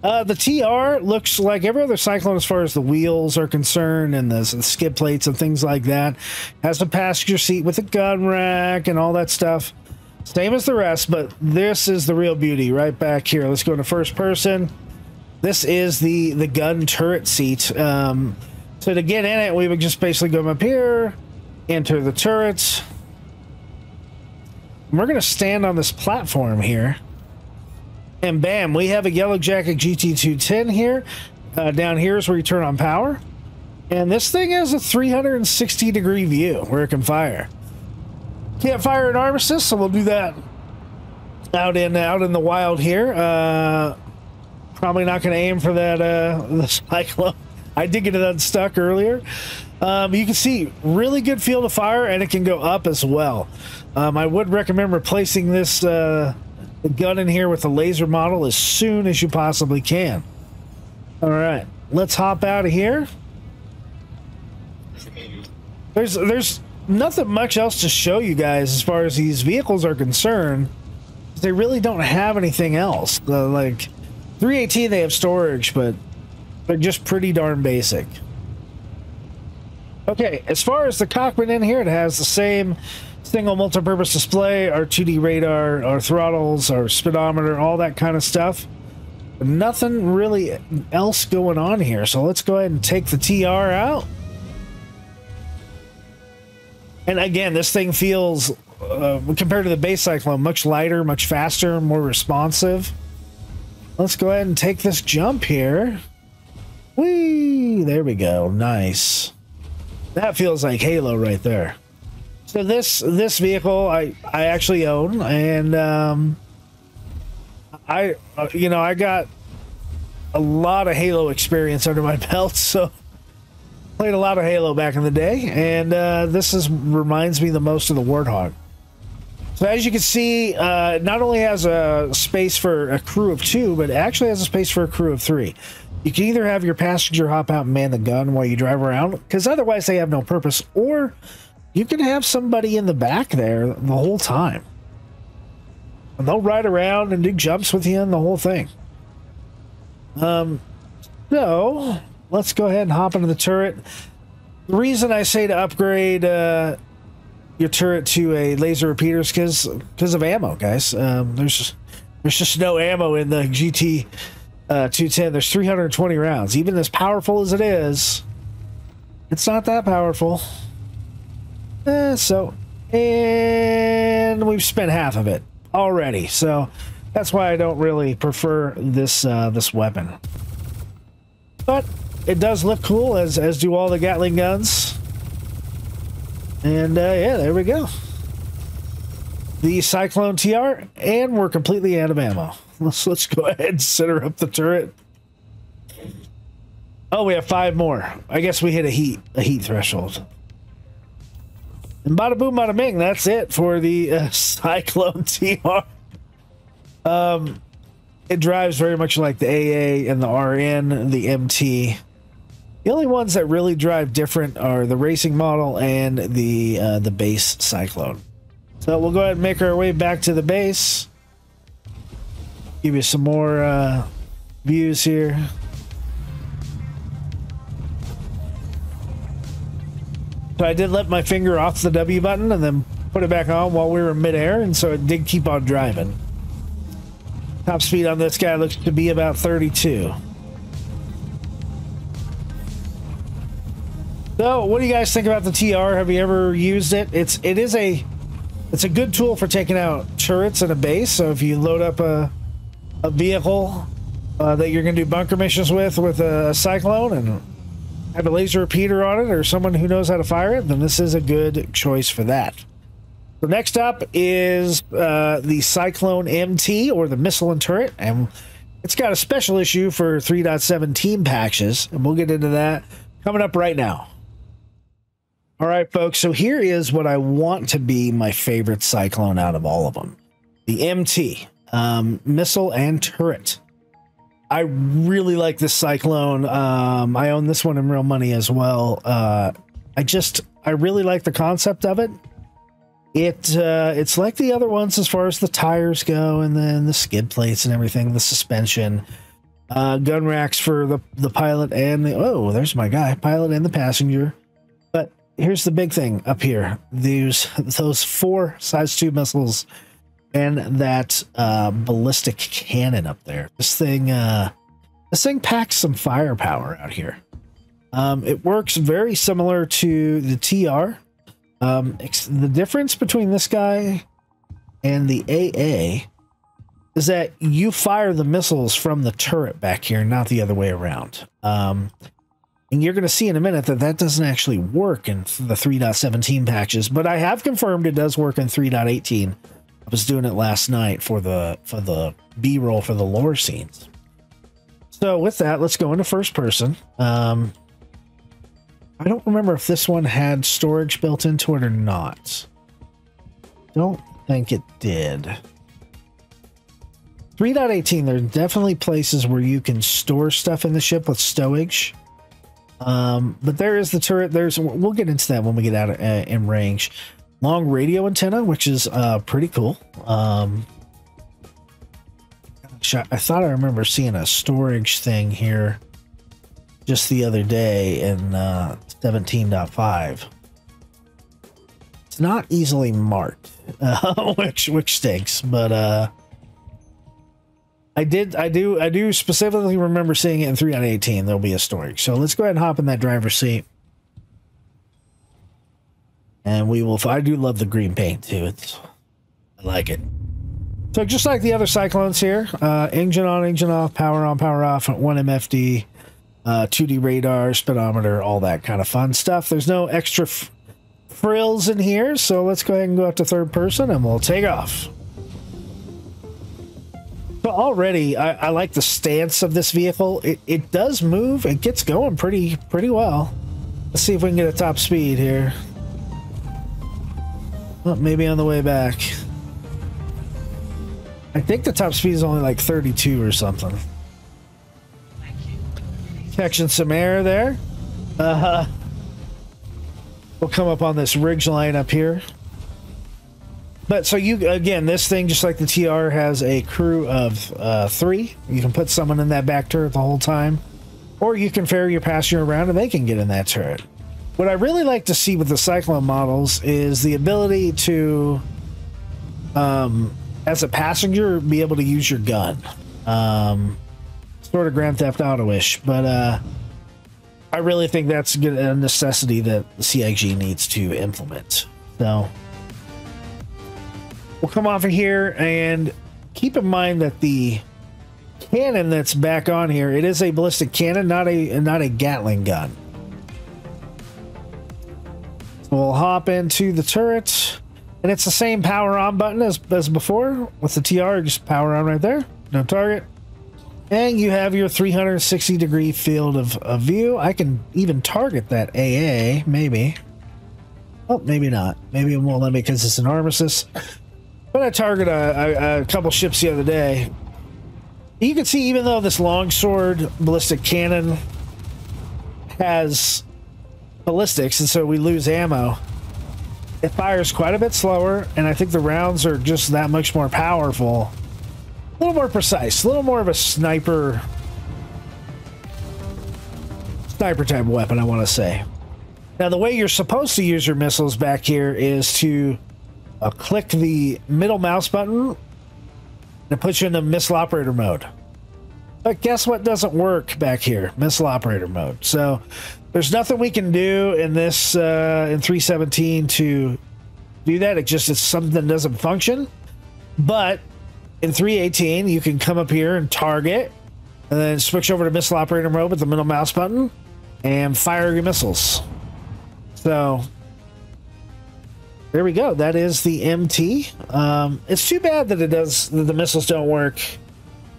The TR looks like every other Cyclone as far as the wheels are concerned and the skid plates and things like that. Has a passenger seat with a gun rack and all that stuff. Same as the rest, but this is the real beauty right back here. Let's go into first person. This is the gun turret seat. So to get in it, we would just basically go up here, enter the turrets. We're going to stand on this platform here. And bam, we have a Yellow Jacket GT210 here. Down here is where you turn on power. And this thing has a 360-degree view where it can fire. Can't fire an armistice, so we'll do that out in the wild here. Probably not going to aim for that the Cyclone. I did get it unstuck earlier. You can see really good field of fire, and it can go up as well. I would recommend replacing this the gun in here with a laser model as soon as you possibly can. All right, let's hop out of here. There's nothing much else to show you guys as far as these vehicles are concerned. They really don't have anything else. Like 318, they have storage, but they're just pretty darn basic. Okay, as far as the cockpit in here, it has the same single multi-purpose display, our 2D radar, our throttles, our speedometer, all that kind of stuff. But nothing really else going on here. So let's go ahead and take the TR out. And again, this thing feels, compared to the base Cyclone, much lighter, much faster, more responsive. Let's go ahead and take this jump here. Whee! There we go. Nice. That feels like Halo right there. So this vehicle I actually own, and I got a lot of Halo experience under my belt, so played a lot of Halo back in the day, and this reminds me the most of the Warthog. So as you can see, not only has a space for a crew of 2, but it actually has a space for a crew of 3. You can either have your passenger hop out and man the gun while you drive around, because otherwise they have no purpose, or you can have somebody in the back there the whole time. And they'll ride around and do jumps with you and the whole thing. So let's go ahead and hop into the turret. The reason I say to upgrade your turret to a laser repeater is because of ammo, guys. There's just no ammo in the GT 210. There's 320 rounds. Even as powerful as it is, it's not that powerful. And we've spent half of it already, so that's why I don't really prefer this this weapon. But it does look cool, as do all the Gatling guns. And yeah, there we go. The Cyclone TR, and we're completely out of ammo. Let's go ahead and center up the turret. Oh, we have 5 more. I guess we hit a heat threshold. And bada boom, bada bing, that's it for the Cyclone TR. It drives very much like the AA and the RN, the MT. The only ones that really drive different are the racing model and the base Cyclone. So we'll go ahead and make our way back to the base. Give you some more views here. So I did let my finger off the W button and then put it back on while we were in midair, and so it did keep on driving. Top speed on this guy looks to be about 32. So, what do you guys think about the TR? Have you ever used it? It's a good tool for taking out turrets in a base. So if you load up a vehicle that you're going to do bunker missions with a Cyclone and have a laser repeater on it, or someone who knows how to fire it, then this is a good choice for that. So next up is the Cyclone MT, or the missile and turret, and it's got a special issue for 3.7 team patches, and we'll get into that coming up right now. All right, folks. So here is what I want to be my favorite Cyclone out of all of them. The MT, missile and turret. I really like this Cyclone. I own this one in real money as well. I really like the concept of it. It's like the other ones as far as the tires go, and then the skid plates and everything, the suspension, gun racks for the pilot and the, oh, there's my guy, pilot and the passenger. But here's the big thing up here. Those 4 size 2 missiles and that ballistic cannon up there. This thing packs some firepower out here. It works very similar to the TR. The difference between this guy and the AA is that you fire the missiles from the turret back here, not the other way around. And you're going to see in a minute that that doesn't actually work in the 3.17 patches, but I have confirmed it does work in 3.18. I was doing it last night for the B-roll for the lore scenes. So with that, let's go into first person. I don't remember if this one had storage built into it or not. Don't think it did. 3.18, there's definitely places where you can store stuff in the ship with stowage. But there is the turret. We'll get into that when we get out in range. Long radio antenna, which is pretty cool. I thought I remember seeing a storage thing here just the other day in 17.5. It's not easily marked, which stinks, but I do specifically remember seeing it in 3.18. There'll be a storage. So let's go ahead and hop in that driver's seat. And we will. I do love the green paint too. I like it. So just like the other Cyclones here, engine on, engine off, power on, power off, 1 MFD, 2D radar, speedometer, all that kind of fun stuff. There's no extra frills in here, so let's go ahead and go up to third person and we'll take off. So already, I like the stance of this vehicle. It does move. It gets going pretty well. Let's see if we can get a top speed here. Oh, maybe on the way back. I think the top speed is only like 32 or something. Catching some air there. We'll come up on this ridge line up here. But so again, this thing, just like the TR, has a crew of 3. You can put someone in that back turret the whole time, or you can ferry your passenger around and they can get in that turret. What I really like to see with the Cyclone models is the ability to, as a passenger, be able to use your gun. Sort of Grand Theft Auto-ish, but I really think that's a necessity that the CIG needs to implement. So we'll come off of here, and keep in mind that the cannon that's back on here, it is a ballistic cannon, not a Gatling gun. We'll hop into the turret, and it's the same power on button as before. With the TR, just power on right there. No target. And you have your 360-degree field of view. I can even target that AA, maybe. Oh, maybe not. Maybe it won't let me because it's an armistice. But I targeted a couple ships the other day. You can see, even though this longsword ballistic cannon has ballistics, and so we lose ammo, it fires quite a bit slower, and I think the rounds are just that much more powerful, a little more precise, a little more of a sniper type weapon, I want to say. Now, the way you're supposed to use your missiles back here is to click the middle mouse button, and it puts you in the missile operator mode. But guess what doesn't work back here? Missile operator mode. So there's nothing we can do in this in 3.17 to do that. It's something that doesn't function. But in 3.18, you can come up here and target, and then switch over to missile operator mode with the middle mouse button and fire your missiles. So there we go. That is the MT. It's too bad that the missiles don't work.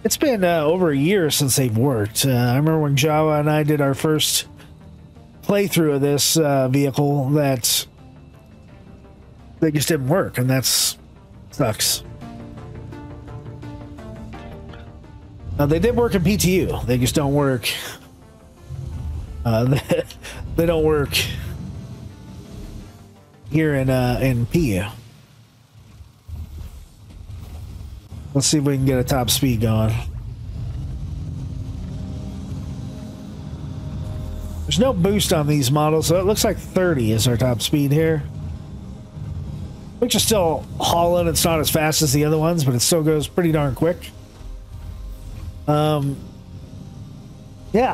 It's been over a year since they've worked. I remember when Jawa and I did our first playthrough of this vehicle that they just didn't work, and that's sucks. They did work in PTU. They just don't work. They don't work here in PU. Let's see if we can get a top speed going. There's no boost on these models, so it looks like 30 is our top speed here. Which is still hauling. It's not as fast as the other ones, but it still goes pretty darn quick. Yeah,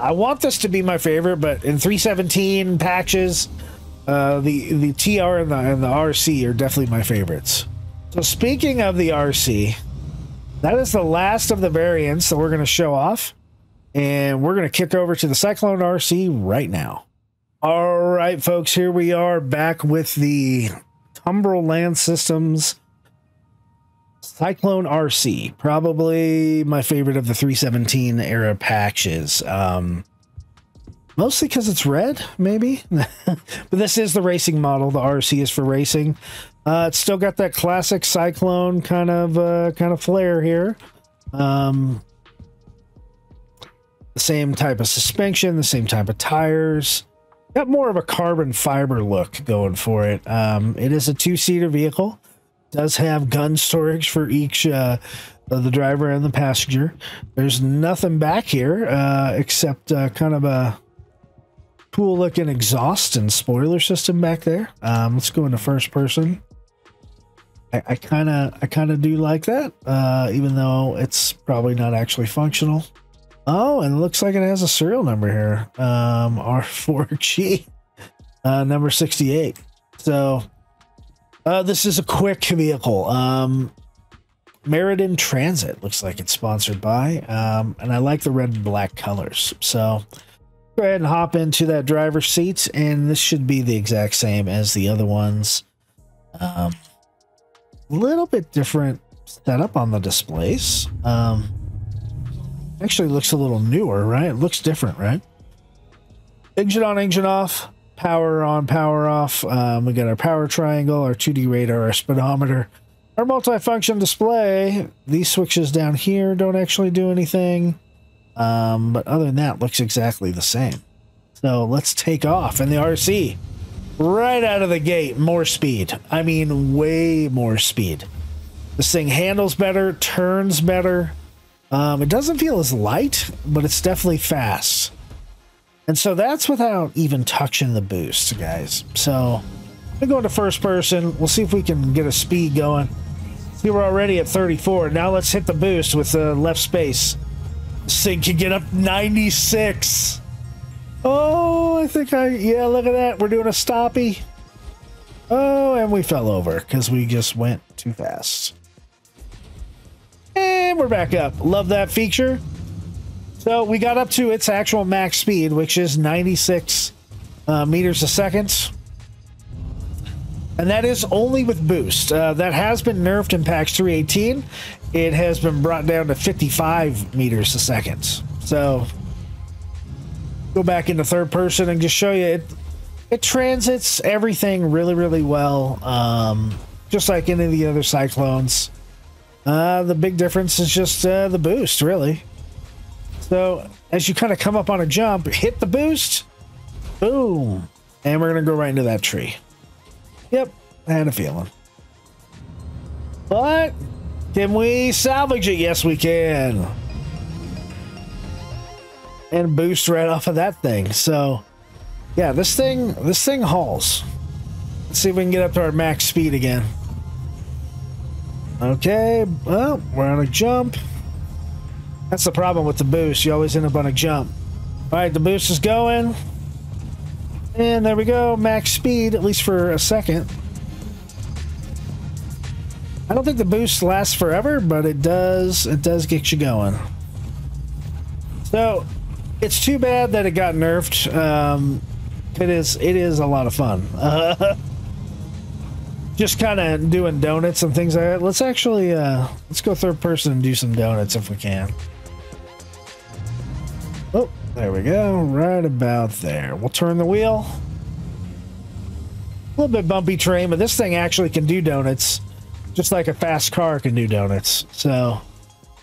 I want this to be my favorite, but in 317 patches, the TR and the RC are definitely my favorites. So speaking of the RC, that is the last of the variants that we're going to show off, and we're going to kick over to the Cyclone RC right now. All right, folks, here we are back with the Tumbril Land Systems Cyclone RC, probably my favorite of the 317 era patches. Mostly because it's red, maybe. But this is the racing model. The RC is for racing. It's still got that classic Cyclone kind of flair here. The same type of suspension, the same type of tires. Got more of a carbon fiber look going for it. It is a two-seater vehicle. Does have gun storage for each the driver and the passenger. There's nothing back here except kind of a cool looking exhaust and spoiler system back there. Let's go into first person. I kind of do like that, even though it's probably not actually functional. Oh, and it looks like it has a serial number here, R4G number 68. So this is a quick vehicle. Meriden Transit looks like it's sponsored by, and I like the red and black colors. So go ahead and hop into that driver's seat, and this should be the exact same as the other ones. A little bit different setup on the displays. Actually looks a little newer, right? It looks different, right? Engine on, engine off. Power on, power off. We got our power triangle, our 2D radar, our speedometer, our multifunction display. These switches down here don't actually do anything. But other than that, looks exactly the same. So let's take off. And the RC, right out of the gate, more speed. I mean, way more speed. This thing handles better, turns better. It doesn't feel as light, but it's definitely fast. And so that's without even touching the boost, guys. So we're going to first person. We'll see if we can get a speed going. See, we're already at 34. Now let's hit the boost with the left space. This thing can get up 96. Oh, yeah, look at that. We're doing a stoppie. Oh, and we fell over because we just went too fast. And we're back up. Love that feature. So we got up to its actual max speed, which is 96 meters a second. And that is only with boost. That has been nerfed in patch 318. It has been brought down to 55 meters a second. So go back into third person and just show you it transits everything really, really well. Just like any of the other Cyclones. The big difference is just the boost, really. So as you kind of come up on a jump, hit the boost, boom, and we're gonna go right into that tree. Yep, I had a feeling. But can we salvage it? Yes, we can. And boost right off of that thing. So yeah, this thing hauls. Let's see if we can get up to our max speed again. Okay, well, we're on a jump. That's the problem with the boost. You always end up on a jump. All right, the boost is going. And there we go. Max speed, at least for a second. I don't think the boost lasts forever, but it does get you going. So it's too bad that it got nerfed. It is a lot of fun. Just kind of doing donuts and things like that. Let's actually let's go third person and do some donuts if we can. Oh, There we go, right about there. We'll turn the wheel. A little bit bumpy terrain, but this thing actually can do donuts, just like a fast car can do donuts. So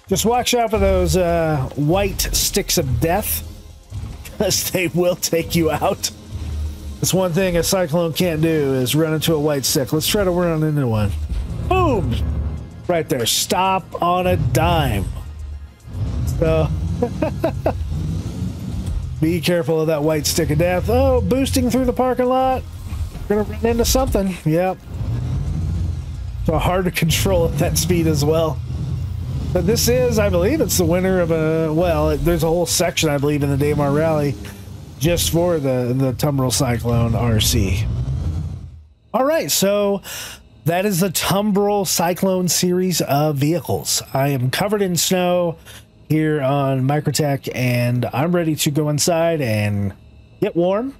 just watch out for those white sticks of death, because they will take you out. That's one thing a Cyclone can't do, is run into a white stick. Let's try to run into one. Boom! Right there. Stop on a dime. So be careful of that white stick of death. Oh, boosting through the parking lot. We're gonna run into something. Yep. So hard to control at that speed as well. But this is, I believe, it's the winner of a, well, there's a whole section, I believe, in the Daymar Rally just for the Tumbril Cyclone RC. All right, so that is the Tumbril Cyclone series of vehicles. I am covered in snow here on Microtech, and I'm ready to go inside and get warm.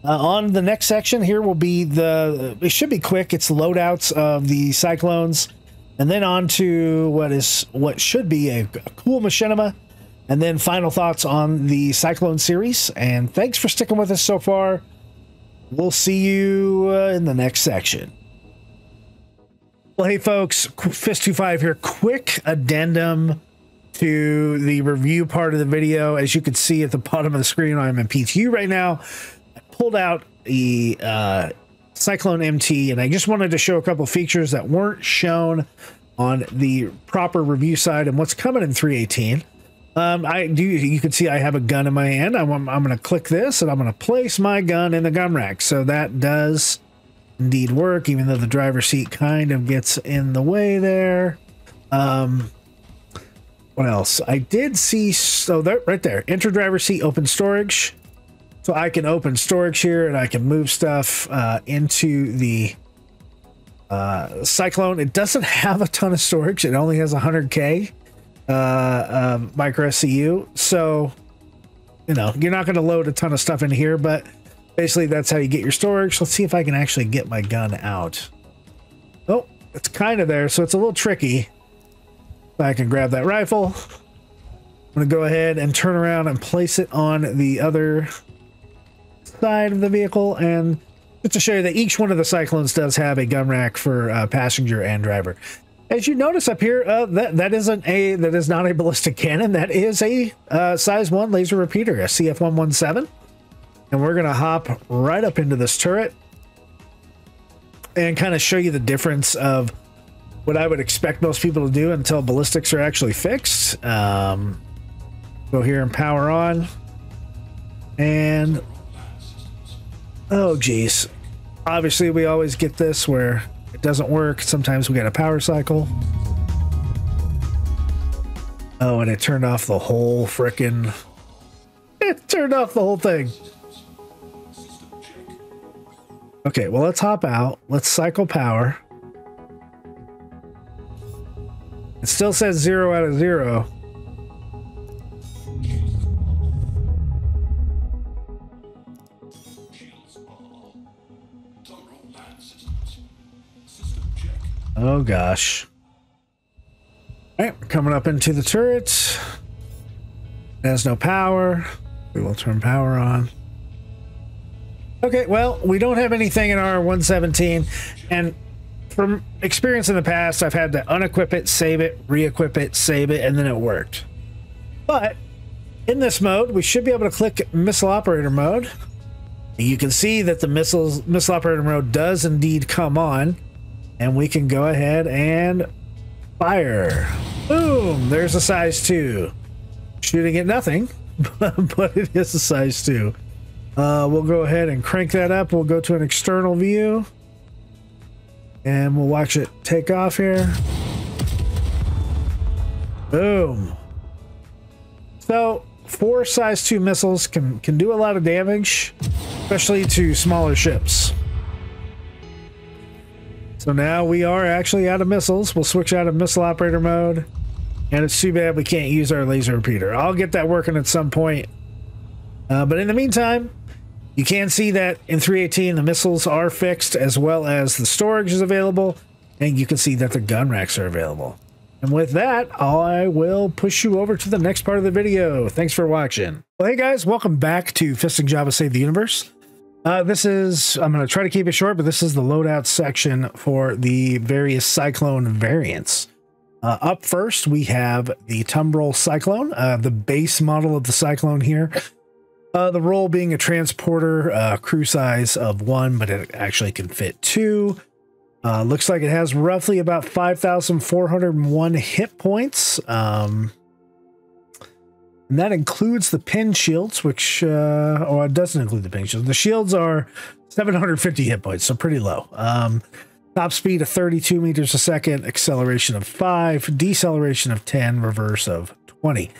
On the next section here will be it should be quick. It's loadouts of the Cyclones, and then on to what should be a cool machinima, and then final thoughts on the Cyclone series. And thanks for sticking with us so far. We'll see you in the next section. Well, hey folks, Fist-25 here. Quick addendum to the review part of the video. As you can see at the bottom of the screen, I'm in PTU right now. I pulled out the Cyclone MT, and I just wanted to show a couple features that weren't shown on the proper review side and what's coming in 318. You can see I have a gun in my hand. I'm going to click this, and I'm going to place my gun in the gun rack. So that does indeed work, even though the driver's seat kind of gets in the way there. What else? I did see, so that right there, enter driver's seat, open storage. So I can open storage here, and I can move stuff into the Cyclone. It doesn't have a ton of storage. It only has 100K micro SCU. So, you know, you're not going to load a ton of stuff in here, but basically that's how you get your storage. Let's see if I can actually get my gun out. Oh, it's kind of there, so it's a little tricky. I can grab that rifle. I'm going to go ahead and turn around and place it on the other side of the vehicle, and just to show you that each one of the Cyclones does have a gun rack for passenger and driver. As you notice up here, that is not a ballistic cannon. That is a size 1 laser repeater, a CF117, and we're going to hop right up into this turret and kind of show you the difference of what I would expect most people to do until ballistics are actually fixed. Go here and power on, and oh geez, obviously we always get this where it doesn't work. Sometimes we get a power cycle. Oh, and it turned off the whole frickin', it turned off the whole thing. Okay, well, let's hop out. Let's cycle power. It still says 0 out of 0. Oh gosh. All right, coming up into the turret. It has no power. We will turn power on. Okay, well, we don't have anything in our 117, and from experience in the past, I've had to unequip it, save it, re-equip it, save it, and then it worked. But in this mode, we should be able to click missile operator mode. You can see that the missile operator mode does indeed come on, and we can go ahead and fire. Boom! There's a size 2. Shooting at nothing, but it is a size 2. We'll go ahead and crank that up. We'll go to an external view, and we'll watch it take off here. Boom. So 4 size 2 missiles can do a lot of damage, especially to smaller ships. So now we are actually out of missiles. We'll switch out of missile operator mode, and it's too bad we can't use our laser repeater. I'll get that working at some point. But in the meantime, you can see that in 318 the missiles are fixed, as well as the storage is available, and you can see that the gun racks are available. And with that, I will push you over to the next part of the video. Thanks for watching. Well, hey guys, welcome back to Fisting Java Save the Universe. I'm going to try to keep it short, but this is the loadout section for the various Cyclone variants. Up first, we have the Tumbril Cyclone, the base model of the Cyclone here. The role being a transporter, crew size of 1, but it actually can fit 2. Looks like it has roughly about 5,401 hit points. And that includes the pin shields, which, oh, it doesn't include the pin shields. The shields are 750 hit points, so pretty low. Top speed of 32 meters a second, acceleration of 5, deceleration of 10, reverse of 20.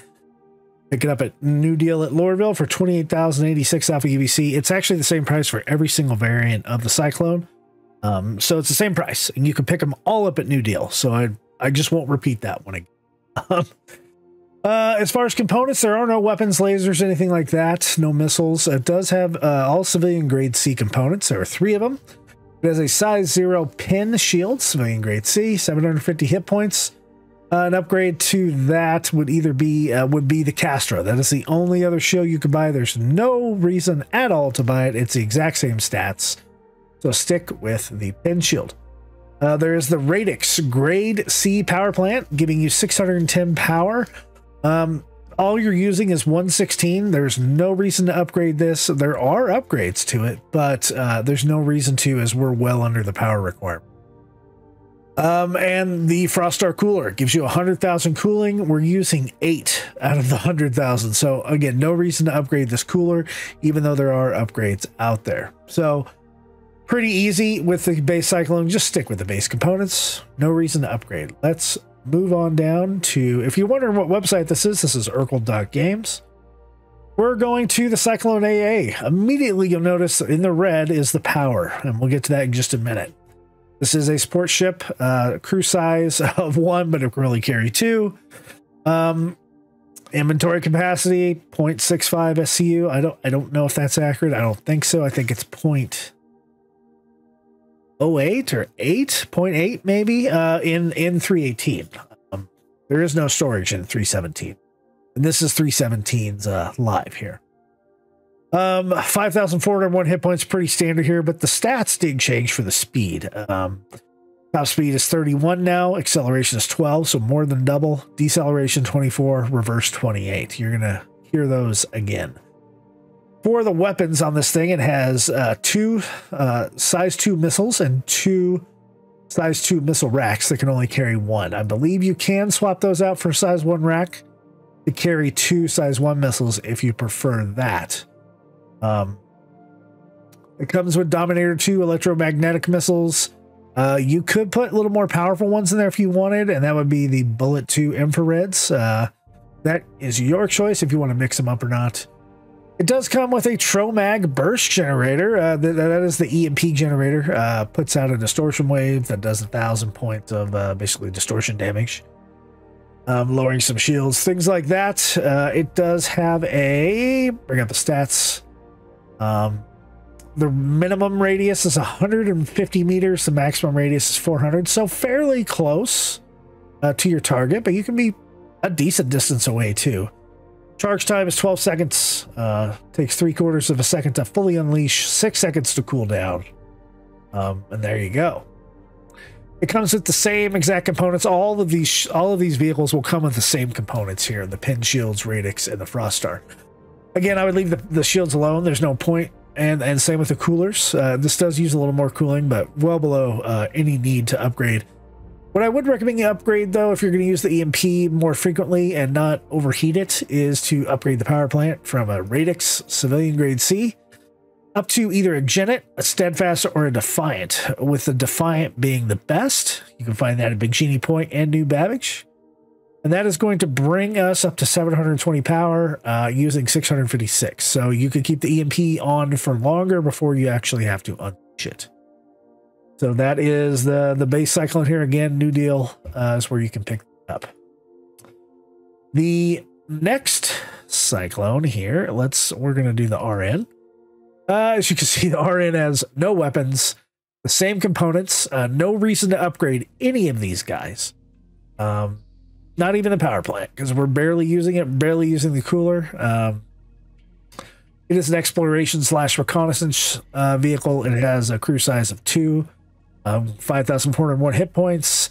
Pick it up at New Deal at Loreville for 28,086 alpha UVC. It's actually the same price for every single variant of the Cyclone. So it's the same price, and you can pick them all up at New Deal. So I just won't repeat that one again. As far as components, there are no weapons, lasers, anything like that. No missiles. It does have all civilian grade C components. There are 3 of them. It has a size 0 pin shield, civilian grade C, 750 hit points. An upgrade to that would either be the Castro. That is the only other shield you could buy. There's no reason at all to buy it. It's the exact same stats. So stick with the pin shield. There is the Radix grade C power plant, giving you 610 power. All you're using is 116. There's no reason to upgrade this. There are upgrades to it, but there's no reason to, as we're well under the power requirement. And the Frostar cooler gives you 100,000 cooling. We're using 8 out of the 100,000. So again, no reason to upgrade this cooler, even though there are upgrades out there. So pretty easy with the base Cyclone. Just stick with the base components. No reason to upgrade. Let's move on down to, if you're wondering what website this is urkel.games. We're going to the Cyclone AA. Immediately you'll notice in the red is the power, and we'll get to that in just a minute. This is a support ship, crew size of 1, but it can really carry 2. Inventory capacity 0.65 SCU. I don't know if that's accurate. I don't think so. I think it's 0.08 or 8.8 maybe in 318. There is no storage in 317, and this is 317's live here. 5,401 hit points, pretty standard here, but the stats did change for the speed. Top speed is 31 now, acceleration is 12, so more than double. Deceleration 24, reverse 28. You're gonna hear those again. For the weapons on this thing, it has 2 size 2 missiles and 2 size 2 missile racks that can only carry 1. I believe you can swap those out for size 1 rack to carry 2 size 1 missiles if you prefer that. It comes with Dominator 2 electromagnetic missiles. You could put a little more powerful ones in there if you wanted, and that would be the Bullet 2 infrareds. That is your choice if you want to mix them up or not. It does come with a Tromag burst generator. That is the EMP generator. Puts out a distortion wave that does 1,000 points of basically distortion damage. Lowering some shields, things like that. It does have a, bring up the stats. The minimum radius is 150 meters. The maximum radius is 400. So fairly close to your target, but you can be a decent distance away too. Charge time is 12 seconds. Takes 3/4 of a second to fully unleash, 6 seconds to cool down. And there you go. It comes with the same exact components. All of these vehicles will come with the same components here: the pin shields, Radix, and the Frostar. Again, I would leave the shields alone. There's no point. And same with the coolers. This does use a little more cooling, but well below any need to upgrade. What I would recommend you upgrade, though, if you're going to use the EMP more frequently and not overheat it, is to upgrade the power plant from a Radix civilian grade C up to either a Genet, a Steadfast, or a Defiant, with the Defiant being the best. You can find that at Big Genie Point and New Babbage. And that is going to bring us up to 720 power using 656. So you could keep the EMP on for longer before you actually have to unleash it. So that is the base Cyclone here. Again, New Deal is where you can pick it up. The next Cyclone here, we're going to do the RN. As you can see, the RN has no weapons, the same components, no reason to upgrade any of these guys. Not even the power plant, because we're barely using it, barely using the cooler. It is an exploration / reconnaissance vehicle. It has a crew size of 2, 5,401 hit points,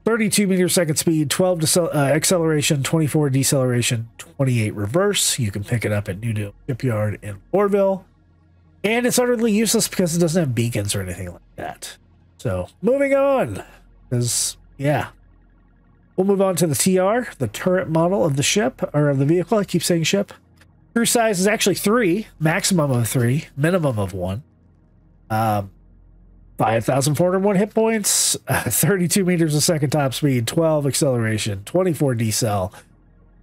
32 meters second speed, 12 acceleration, 24 deceleration, 28 reverse. You can pick it up at New Deal Shipyard in Loreville. And it's utterly useless because it doesn't have beacons or anything like that. So, moving on. Because, yeah. We'll move on to the TR, the turret model of the ship, or of the vehicle. I keep saying ship. Crew size is actually 3, maximum of 3, minimum of 1. 5,401 hit points, 32 meters a second top speed, 12 acceleration, 24 decel,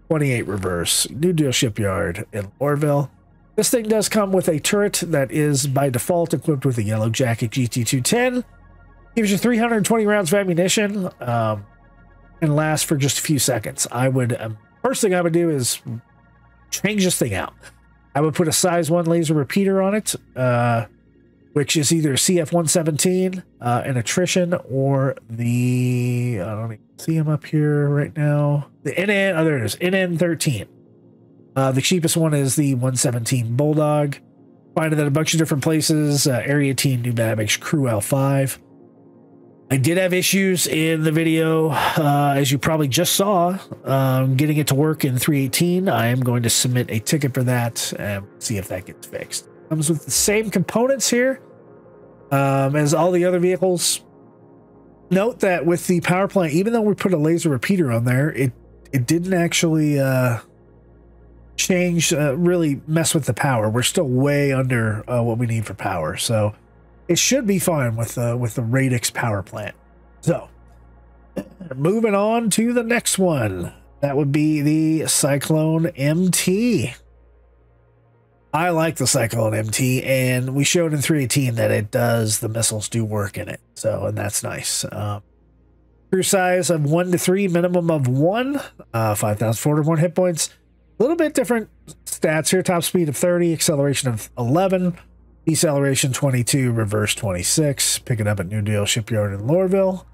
28 reverse. New Deal Shipyard in Loreville. This thing does come with a turret that is by default equipped with a Yellow Jacket GT210. Gives you 320 rounds of ammunition and lasts for just a few seconds. I would first thing I would do is change this thing out. I would put a size 1 laser repeater on it, which is either CF-117, an attrition, or the, I don't even see him up here right now. The NN, oh, there it is, NN13. The cheapest one is the 117 Bulldog. Find it at a bunch of different places, Area Team New Babbage, Crew L5. I did have issues in the video, as you probably just saw, getting it to work in 318. I am going to submit a ticket for that and see if that gets fixed. Comes with the same components here as all the other vehicles. Note that with the power plant, even though we put a laser repeater on there, it didn't actually change, really mess with the power. We're still way under what we need for power, so it should be fine with the Radix power plant. So, moving on to the next one. That would be the Cyclone MT. I like the Cyclone MT, and we showed in 318 that it does, the missiles do work in it. So, and that's nice. Crew size of 1 to 3, minimum of 1, 5,401 hit points. A little bit different stats here. Top speed of 30, acceleration of 11, deceleration 22, reverse 26. Pick it up at New Deal Shipyard in Loreville.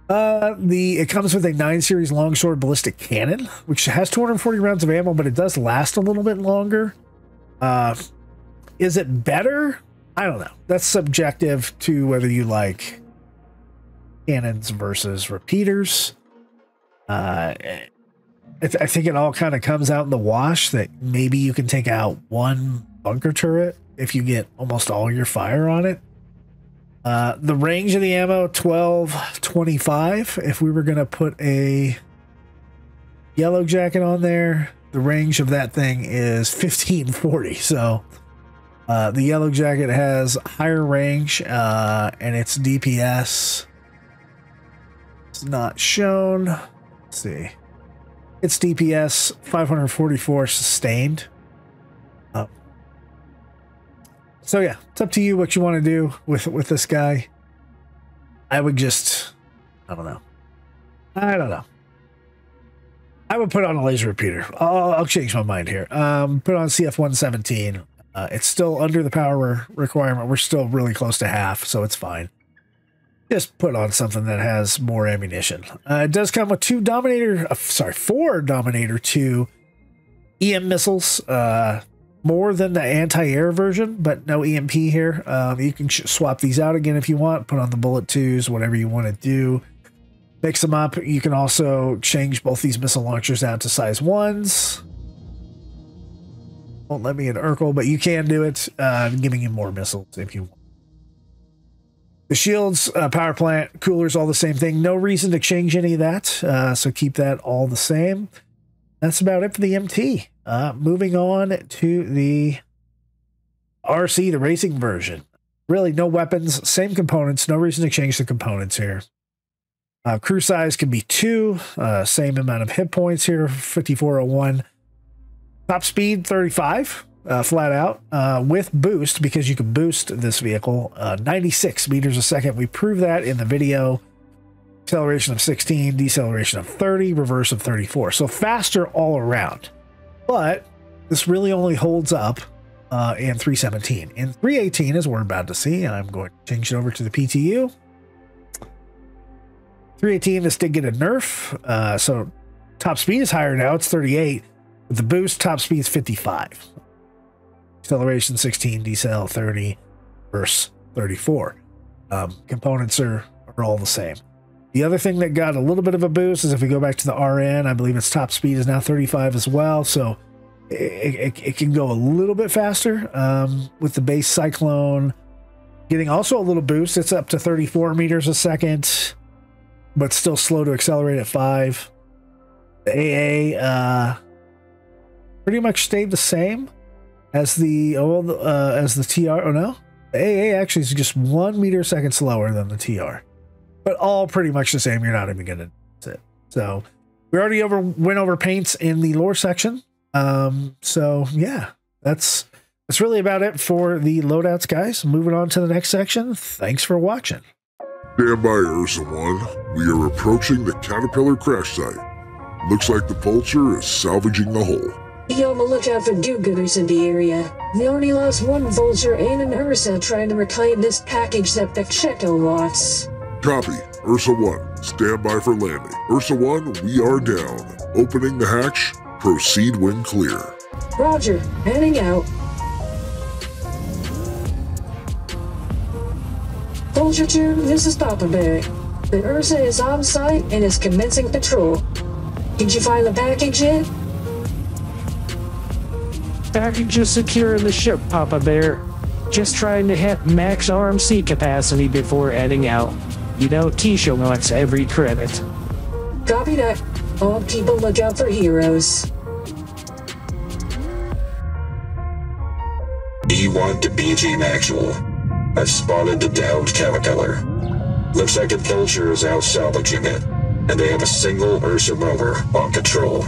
It comes with a 9 series longsword ballistic cannon, which has 240 rounds of ammo, but it does last a little bit longer. Is it better? I don't know. That's subjective to whether you like cannons versus repeaters. I think it all kind of comes out in the wash that maybe you can take out one bunker turret if you get almost all your fire on it. The range of the ammo, 1225. If we were going to put a Yellow Jacket on there, the range of that thing is 1540. So the Yellow Jacket has higher range, and its DPS is not shown. Let's see. Its DPS 544 sustained. So yeah, it's up to you what you want to do with this guy. I would just, I don't know. I would put on a laser repeater. I'll change my mind here. Put on CF-117. It's still under the power requirement. We're still really close to half, so it's fine. Just put on something that has more ammunition. It does come with 4 Dominator 2 EM missiles, more than the anti-air version, but no EMP here. You can swap these out again if you want, put on the Bullet 2s, whatever you want to do. Mix them up. You can also change both these missile launchers out to size 1s. Won't let me in Urkel, but you can do it, giving you more missiles if you want. The shields, power plant, coolers, all the same thing. No reason to change any of that, so keep that all the same. That's about it for the MT. Moving on to the RC, the racing version. Really, no weapons, same components. No reason to change the components here. Crew size can be 2, same amount of hit points here, 5401. Top speed, 35. Flat out, with boost, because you can boost this vehicle, 96 meters a second. We proved that in the video. Acceleration of 16, deceleration of 30, reverse of 34. So faster all around. But this really only holds up in 317. In 318, as we're about to see, and I'm going to change it over to the PTU. 318, this did get a nerf, so top speed is higher now. It's 38. With the boost, top speed is 55. Acceleration 16, decel 30, burst 34. Components are all the same. The other thing that got a little bit of a boost is if we go back to the RN, I believe its top speed is now 35 as well. So it can go a little bit faster with the base Cyclone. Getting also a little boost. It's up to 34 meters a second, but still slow to accelerate at 5. The AA pretty much stayed the same as the TR. Oh no, the AA actually is just 1 meter a second slower than the TR, but all pretty much the same. You're not even gonna see it. So we already went over paints in the lore section. So yeah, that's really about it for the loadouts, guys. Moving on to the next section. Thanks for watching. Stand by, Ursa 1. We are approaching the Caterpillar crash site. Looks like the Vulture is salvaging the hull. Be on the lookout for do-gooders in the area. We already lost one Vulture and an Ursa trying to reclaim this package that Pacheco wants. Copy. Ursa 1, stand by for landing. Ursa 1, we are down. Opening the hatch. Proceed when clear. Roger. Heading out. Vulture 2, this is Papa Bear. The Ursa is on site and is commencing patrol. Did you find the package yet? Package is secure in the ship, Papa Bear. Just trying to hit max RMC capacity before heading out. You know, Tisha wants every credit. Copy that. I'll keep a lookout for heroes. E1 to B Team Actual. I've spotted the downed Caterpillar. Looks like a Vulture is out salvaging it, and they have a single Ursa rover on patrol.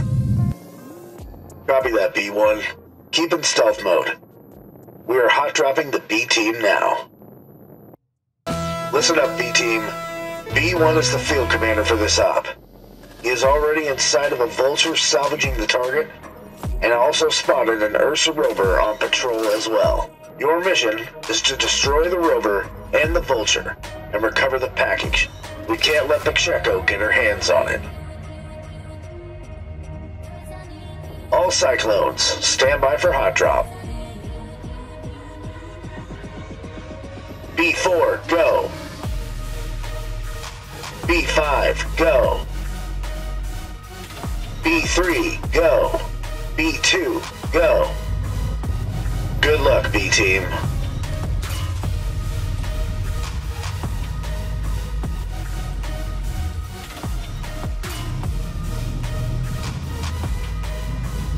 Copy that, B1. Keep in stealth mode. We are hot dropping the B team now. Listen up, B team. B1 is the field commander for this op. He is already inside of a Vulture salvaging the target, and also spotted an Ursa rover on patrol as well. Your mission is to destroy the rover and the Vulture and recover the package. We can't let Pacheco get her hands on it. All Cyclones, stand by for hot drop. B4, go. B5, go. B3, go. B2, go. Good luck, B team.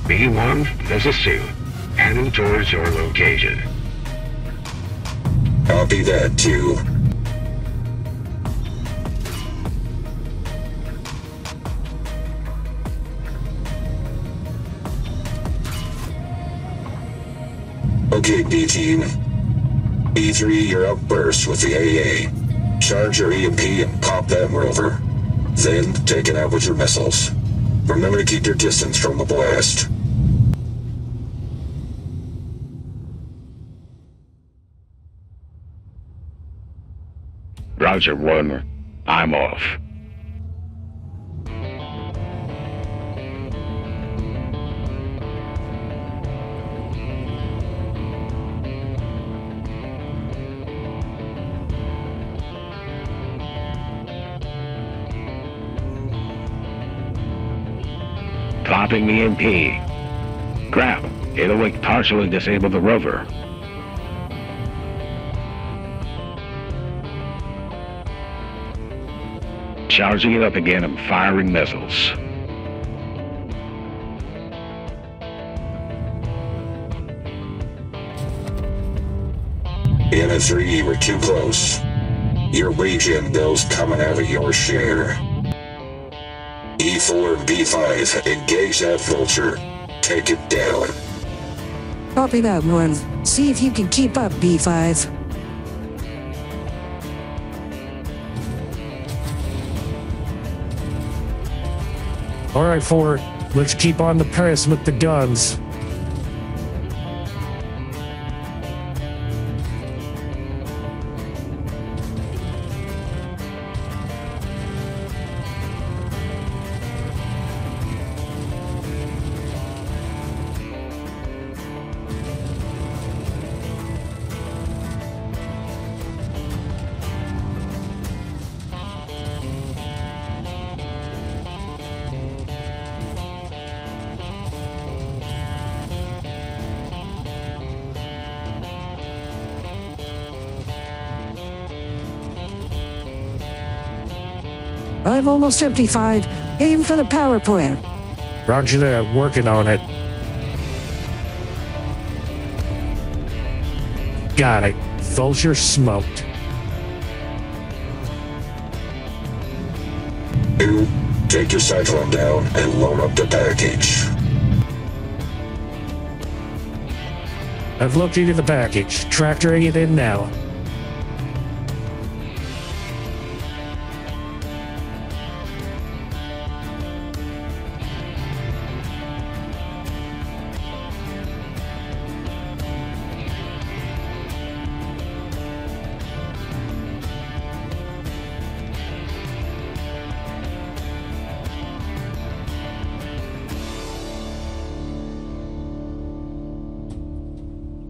B1, there's a suit, heading towards your location. Copy that, 2. Okay, B-Team. B3, you're outburst with the AA. Charge your EMP and pop that rover. Then, take it out with your missiles. Remember to keep your distance from the blast. Roger 1, I'm off. Popping the EMP. Crap, aUEC partially disabled the rover. Charging it up again and firing missiles. In a 3, we're too close. Your regen bill's coming out of your share. E4 and B5, engage that Vulture. Take it down. Copy that, 1. See if you can keep up, B5. Alright, 4. Let's keep on the press with the guns. I've almost empty 5. Aim for the power plant. Roger that, working on it. Got it. Vulture smoked. You take your Cyclone down and load up the package. I've looked into the package. Tractoring it in now.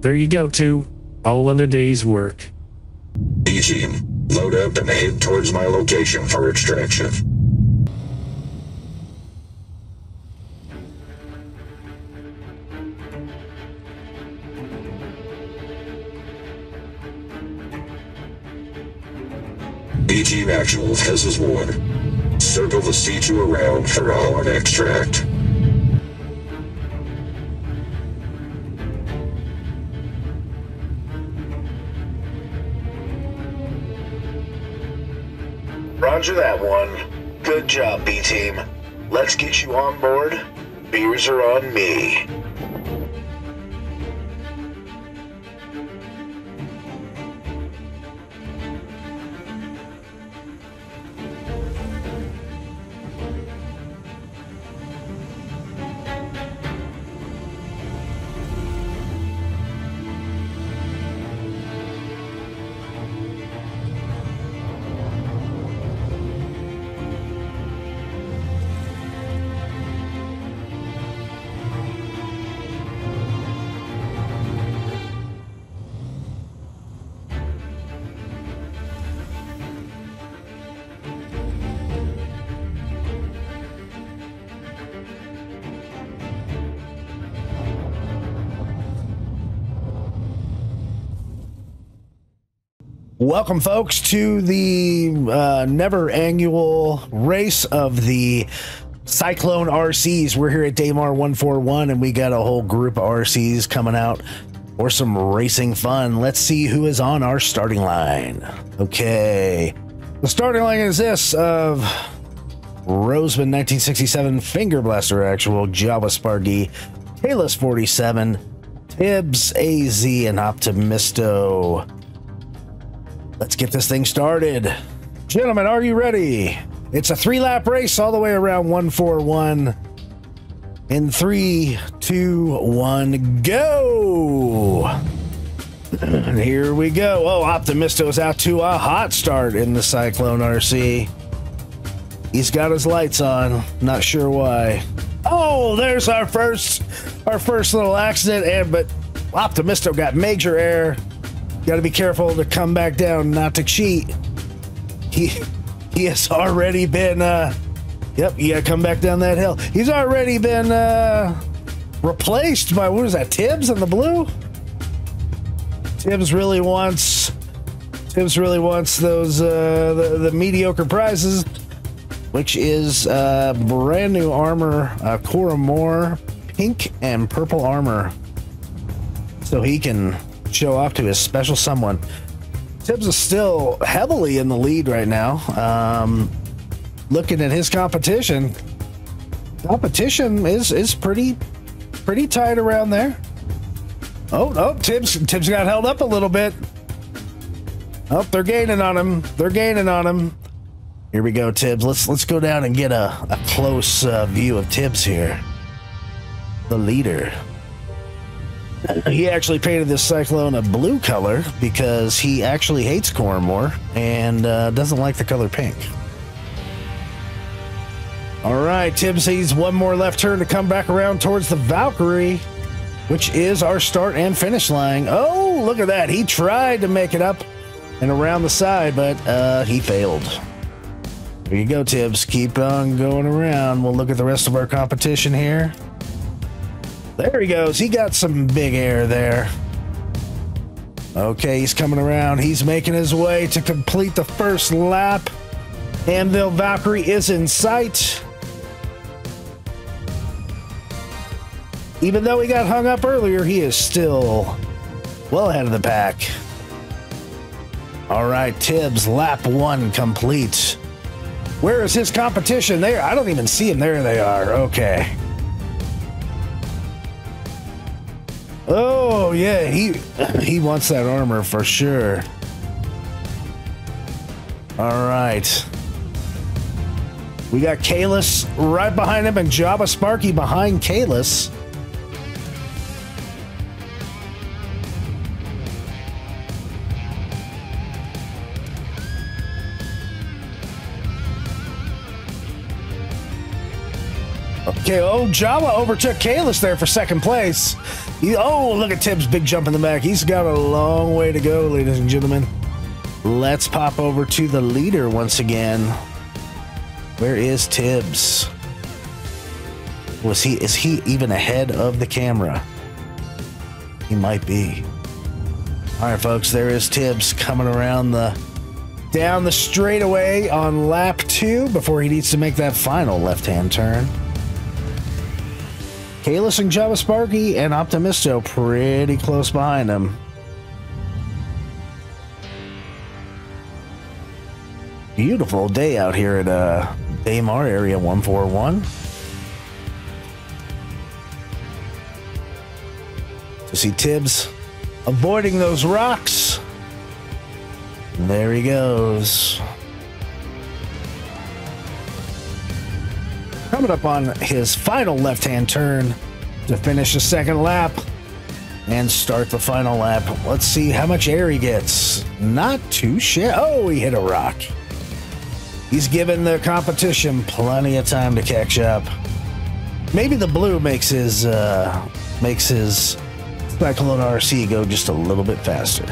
There you go, 2. All in a day's work. B-Team, load up and head towards my location for extraction. B-Team Actual, this is Ward. Circle the C2 around for a hard extract. Roger that, 1. Good job, B-Team. Let's get you on board. Beers are on me. Welcome, folks, to the never annual race of the Cyclone RCs. We're here at Daymar 141, and we got a whole group of RCs coming out for some racing fun. Let's see who is on our starting line. Okay, the starting line is this of Roseman 1967 Finger Blaster Actual, JawaSparky, Taylor 47, Tibbs AZ, and Optimisto. Let's get this thing started. Gentlemen, are you ready? It's a 3-lap race all the way around 141. In 3, 2, 1, go! And here we go. Oh, Optimisto's out to a hot start in the Cyclone RC. He's got his lights on. Not sure why. Oh, there's our first little accident, but Optimisto got major air. Got to be careful to come back down, not to cheat. He has already been, yep, you got to come back down that hill. He's already been replaced by, what is that, Tibbs in the blue? Tibbs really wants those, the mediocre prizes, which is brand new armor, Cora Moore, pink and purple armor. So he can show off to his special someone. Tibbs is still heavily in the lead right now. Looking at his competition is pretty tight around there. Oh, Tibbs got held up a little bit. Oh, they're gaining on him. Here we go, Tibbs. Let's go down and get a close view of Tibbs here, the leader. He actually painted this Cyclone a blue color because he actually hates Cormor and doesn't like the color pink. All right, Tibbs sees one more left turn to come back around towards the Valkyrie, which is our start and finish line. Oh, look at that. He tried to make it up and around the side, but he failed. There you go, Tibbs. Keep on going around. We'll look at the rest of our competition here. There he goes. He got some big air there. Okay, he's coming around. He's making his way to complete the first lap. Anvil Valkyrie is in sight. Even though he got hung up earlier, he is still well ahead of the pack. All right, Tibbs, lap 1 complete. Where is his competition? There, I don't even see him. There they are. Okay. Oh yeah, he wants that armor for sure. All right. We got Kalis right behind him and JawaSparky behind Kalis. Okay, oh, Jawa overtook Kalis there for second place. Oh, look at Tibbs' big jump in the back. He's got a long way to go, ladies and gentlemen. Let's pop over to the leader once again. Where is Tibbs? Is he even ahead of the camera? He might be. All right, folks, there is Tibbs coming around down the straightaway on lap 2 before he needs to make that final left-hand turn. Kalis and JawaSparky and Optimisto pretty close behind him. Beautiful day out here at Daymar Area 141. To see Tibbs avoiding those rocks. And there he goes. Coming up on his final left-hand turn to finish the second lap and start the final lap. Let's see how much air he gets. Not too shabby. Oh, he hit a rock. He's given the competition plenty of time to catch up. Maybe the blue makes his Cyclone RC go just a little bit faster.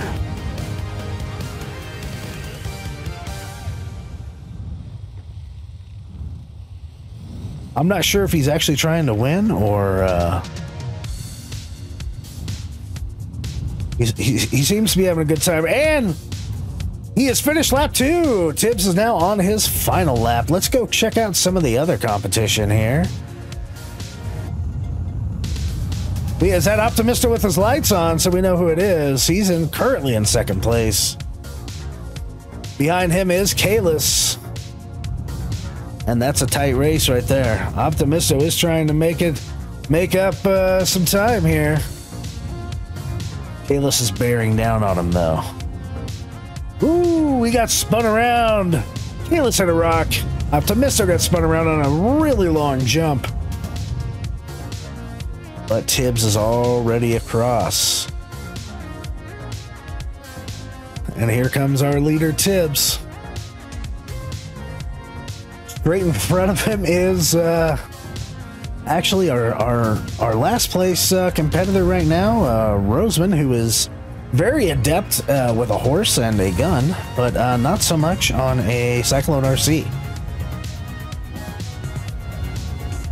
I'm not sure if he's actually trying to win or he seems to be having a good time, and he has finished lap 2. Tibbs is now on his final lap. Let's go check out some of the other competition here. He has that Optimista with his lights on, so we know who it is. He's currently in second place. Behind him is Kalis. And that's a tight race right there. Optimisto is trying to make up some time here. Kalis is bearing down on him, though. Ooh, we got spun around. Kalis hit a rock. Optimisto got spun around on a really long jump. But Tibbs is already across. And here comes our leader, Tibbs. Straight in front of him is actually our last place competitor right now, Roseman, who is very adept with a horse and a gun, but not so much on a Cyclone RC.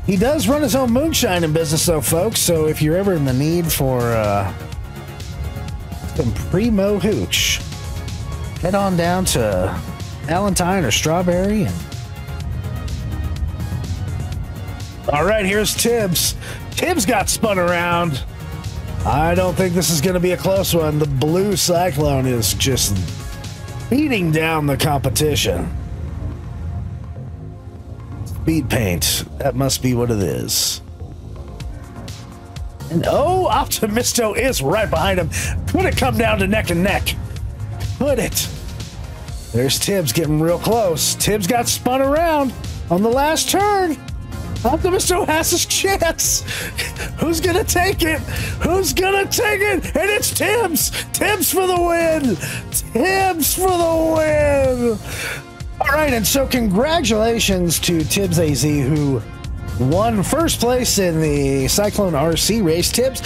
He does run his own moonshining business, though, folks, so if you're ever in the need for some primo hooch, head on down to Valentine or Strawberry. All right, here's Tibbs. Tibbs got spun around. I don't think this is going to be a close one. The blue Cyclone is just beating down the competition. Speed paint. That must be what it is. And oh, Optimisto is right behind him. Could it come down to neck and neck? Could it? There's Tibbs getting real close. Tibbs got spun around on the last turn. Optimisto has his chance. Who's gonna take it? Who's gonna take it? And it's Tibbs. Tibbs for the win. Tibbs for the win. All right, and so congratulations to Tibbs AZ, who won first place in the Cyclone RC Race. Tibbs,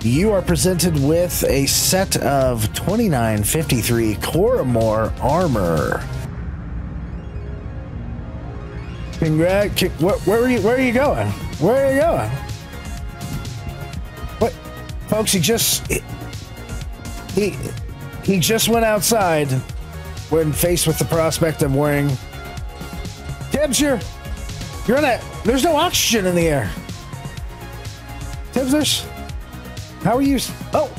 you are presented with a set of 2953 Coramore armor. Congrats! Where are you going? Where are you going? What, folks? He just went outside when faced with the prospect of wearing Tibbs, you're in it. There's no oxygen in the air. Tibbs, how are you? Oh,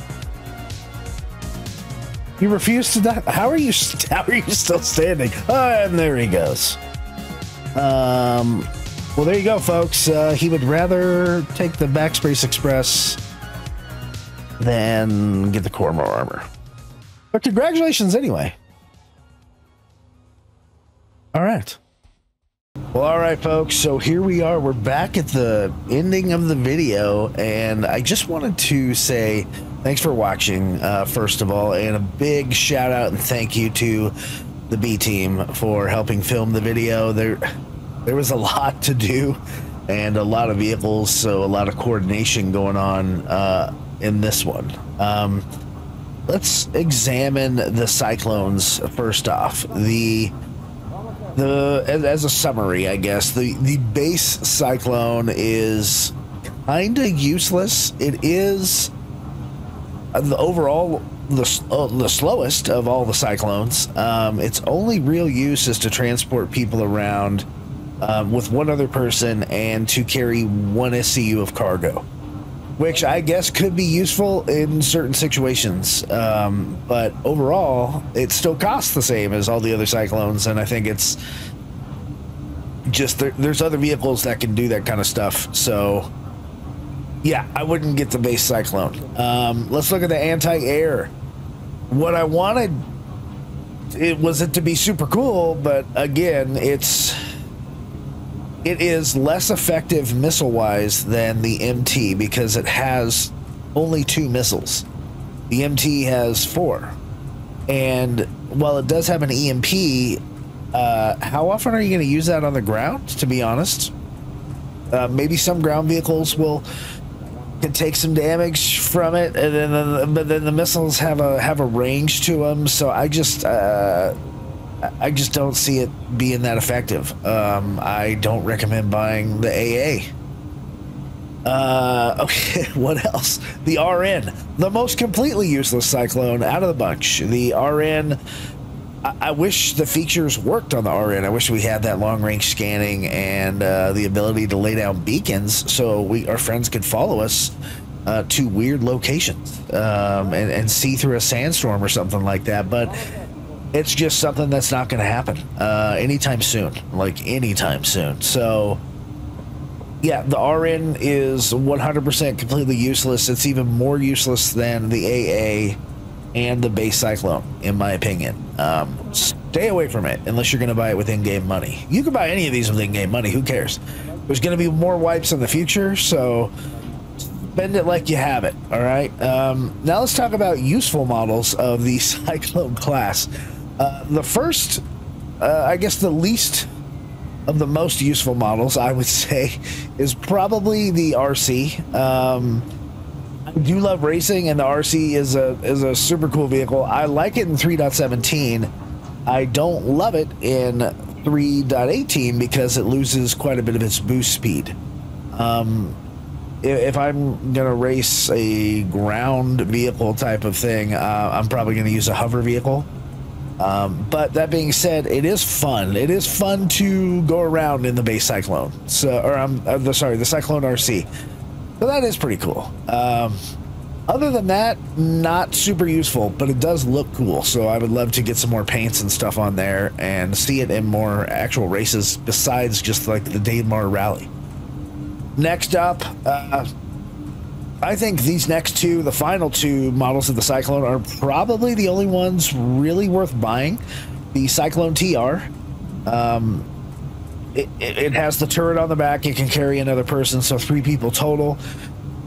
you refuse to die. How are you still standing? And there he goes. Well, there you go, folks. He would rather take the Backspace Express than get the Cormo armor. But congratulations anyway. All right. Well, all right, folks. So here we are. We're back at the ending of the video, and I just wanted to say thanks for watching, first of all, and a big shout out and thank you to the B team for helping film the video. There was a lot to do and a lot of vehicles, so a lot of coordination going on in this one. Let's examine the Cyclones first off. As a summary, I guess, the base Cyclone is kind of useless. It is the slowest of all the Cyclones. Its only real use is to transport people around with one other person and to carry one SCU of cargo, which I guess could be useful in certain situations. But overall, it still costs the same as all the other Cyclones, and I think it's just there's other vehicles that can do that kind of stuff. So yeah, I wouldn't get the base Cyclone. Let's look at the anti-air. What I wanted was it to be super cool, but again, it is less effective missile-wise than the MT because it has only 2 missiles. The MT has 4. And while it does have an EMP, how often are you going to use that on the ground, to be honest? Maybe some ground vehicles can take some damage from it, and but then the missiles have a range to them, so I just don't see it being that effective. I don't recommend buying the AA. Okay, what else? The RN, the most completely useless Cyclone out of the bunch. The RN, I wish the features worked on the RN. I wish we had that long-range scanning and the ability to lay down beacons so our friends could follow us to weird locations and see through a sandstorm or something like that. But it's just something that's not going to happen anytime soon, like anytime soon. So yeah, the RN is 100% completely useless. It's even more useless than the AA and the base Cyclone, in my opinion. Stay away from it unless you're going to buy it with in-game money. You can buy any of these with in-game money. Who cares? There's going to be more wipes in the future, so spend it like you have it. All right. Now let's talk about useful models of the Cyclone class. The first, I guess, the least of the most useful models, I would say, is probably the RC. I do love racing, and the RC is a super cool vehicle. I like it in 3.17. I don't love it in 3.18 because it loses quite a bit of its boost speed. If I'm gonna race a ground vehicle type of thing, I'm probably gonna use a hover vehicle. But that being said, it is fun. It is fun to go around in the base Cyclone. The Cyclone RC. So that is pretty cool. Other than that, not super useful, but it does look cool. So I would love to get some more paints and stuff on there and see it in more actual races besides just like the Daymar Rally. Next up, I think these next two, the final 2 models of the Cyclone, are probably the only ones really worth buying. The Cyclone TR. It has the turret on the back. It can carry another person, so 3 people total.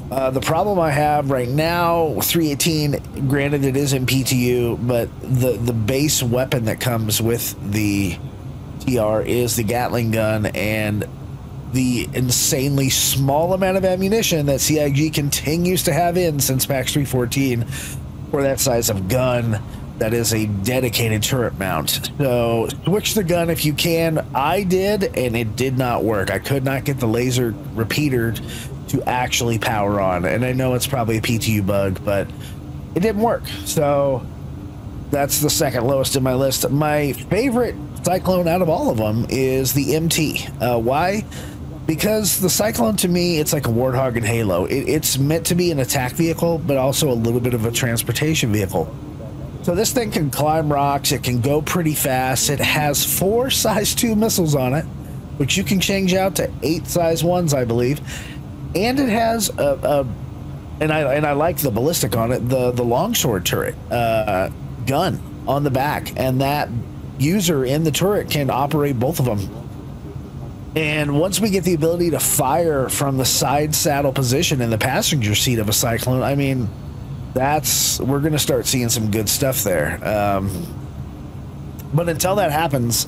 The problem I have right now, 318, granted it is in PTU, but the base weapon that comes with the TR is the Gatling gun and the insanely small amount of ammunition that CIG continues to have in since PAX 314 for that size of gun. That is a dedicated turret mount. So switch the gun if you can. I did, and it did not work. I could not get the laser repeater to actually power on. And I know it's probably a PTU bug, but it didn't work. So That's the second lowest in my list. My favorite Cyclone out of all of them is the MT. Why? Because the Cyclone, to me, it's like a Warthog in Halo. It's meant to be an attack vehicle, but also a little bit of a transportation vehicle. So this thing can climb rocks. It can go pretty fast. It has 4 size 2 missiles on it, which you can change out to 8 size 1s, I believe. And it has and I like the ballistic on it, the longsword turret gun on the back, and that user in the turret can operate both of them. And once we get the ability to fire from the side saddle position in the passenger seat of a Cyclone, I mean, we're going to start seeing some good stuff there. But until that happens,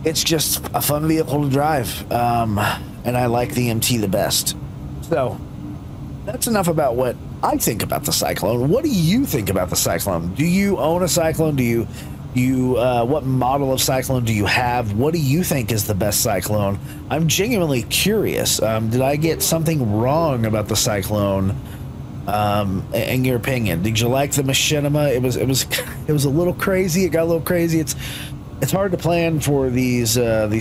it's just a fun vehicle to drive. And I like the MT the best. So that's enough about what I think about the Cyclone. What do you think about the Cyclone? Do you own a Cyclone? What model of Cyclone do you have? What do you think is the best Cyclone? I'm genuinely curious. Did I get something wrong about the Cyclone? In your opinion, did you like the machinima? It was a little crazy. It got a little crazy. It's hard to plan for these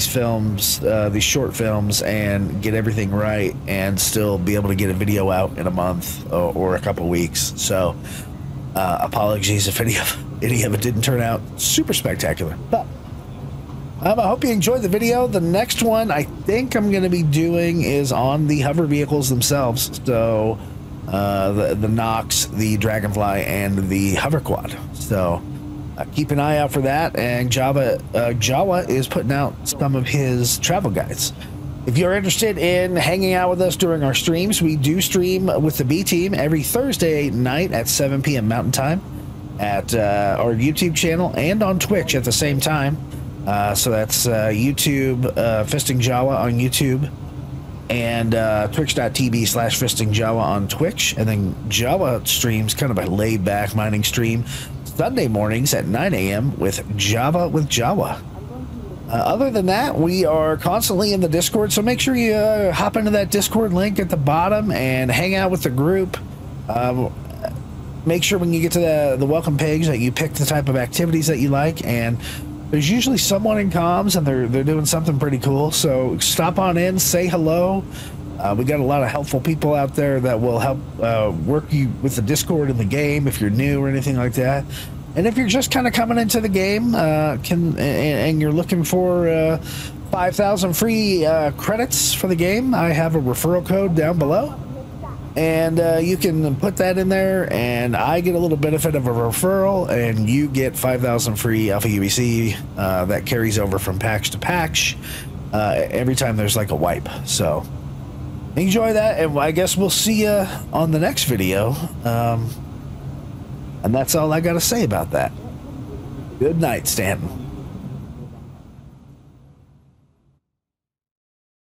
films, these short films, and get everything right and still be able to get a video out in a month or a couple weeks. So apologies if any of it didn't turn out super spectacular. But I hope you enjoyed the video. The next one I think I'm going to be doing is on the hover vehicles themselves. So the Nox, the Dragonfly, and the hover quad. So keep an eye out for that. And Jawa is putting out some of his travel guides. If you're interested in hanging out with us during our streams, we do stream with the B Team every Thursday night at 7 p.m. Mountain Time at our YouTube channel and on Twitch at the same time. So that's YouTube, Fisting Jawa on YouTube, and twitch.tv/FistingJawa on Twitch. And then Jawa streams kind of a laid-back mining stream Sunday mornings at 9 a.m. with Jawa. Other than that, we are constantly in the Discord, so make sure you hop into that Discord link at the bottom and hang out with the group. Make sure when you get to the welcome page that you pick the type of activities that you like, and there's usually someone in comms and they're doing something pretty cool. So stop on in, say hello. We got a lot of helpful people out there that will help work you with the Discord and the game if you're new or anything like that. And if you're just kind of coming into the game and you're looking for 5,000 free credits for the game, I have a referral code down below. And you can put that in there, and I get a little benefit of a referral, and you get 5,000 free Alpha UEC that carries over from patch to patch every time there's like a wipe. So enjoy that, and I guess we'll see you on the next video. And that's all I got to say about that. Good night, Stanton.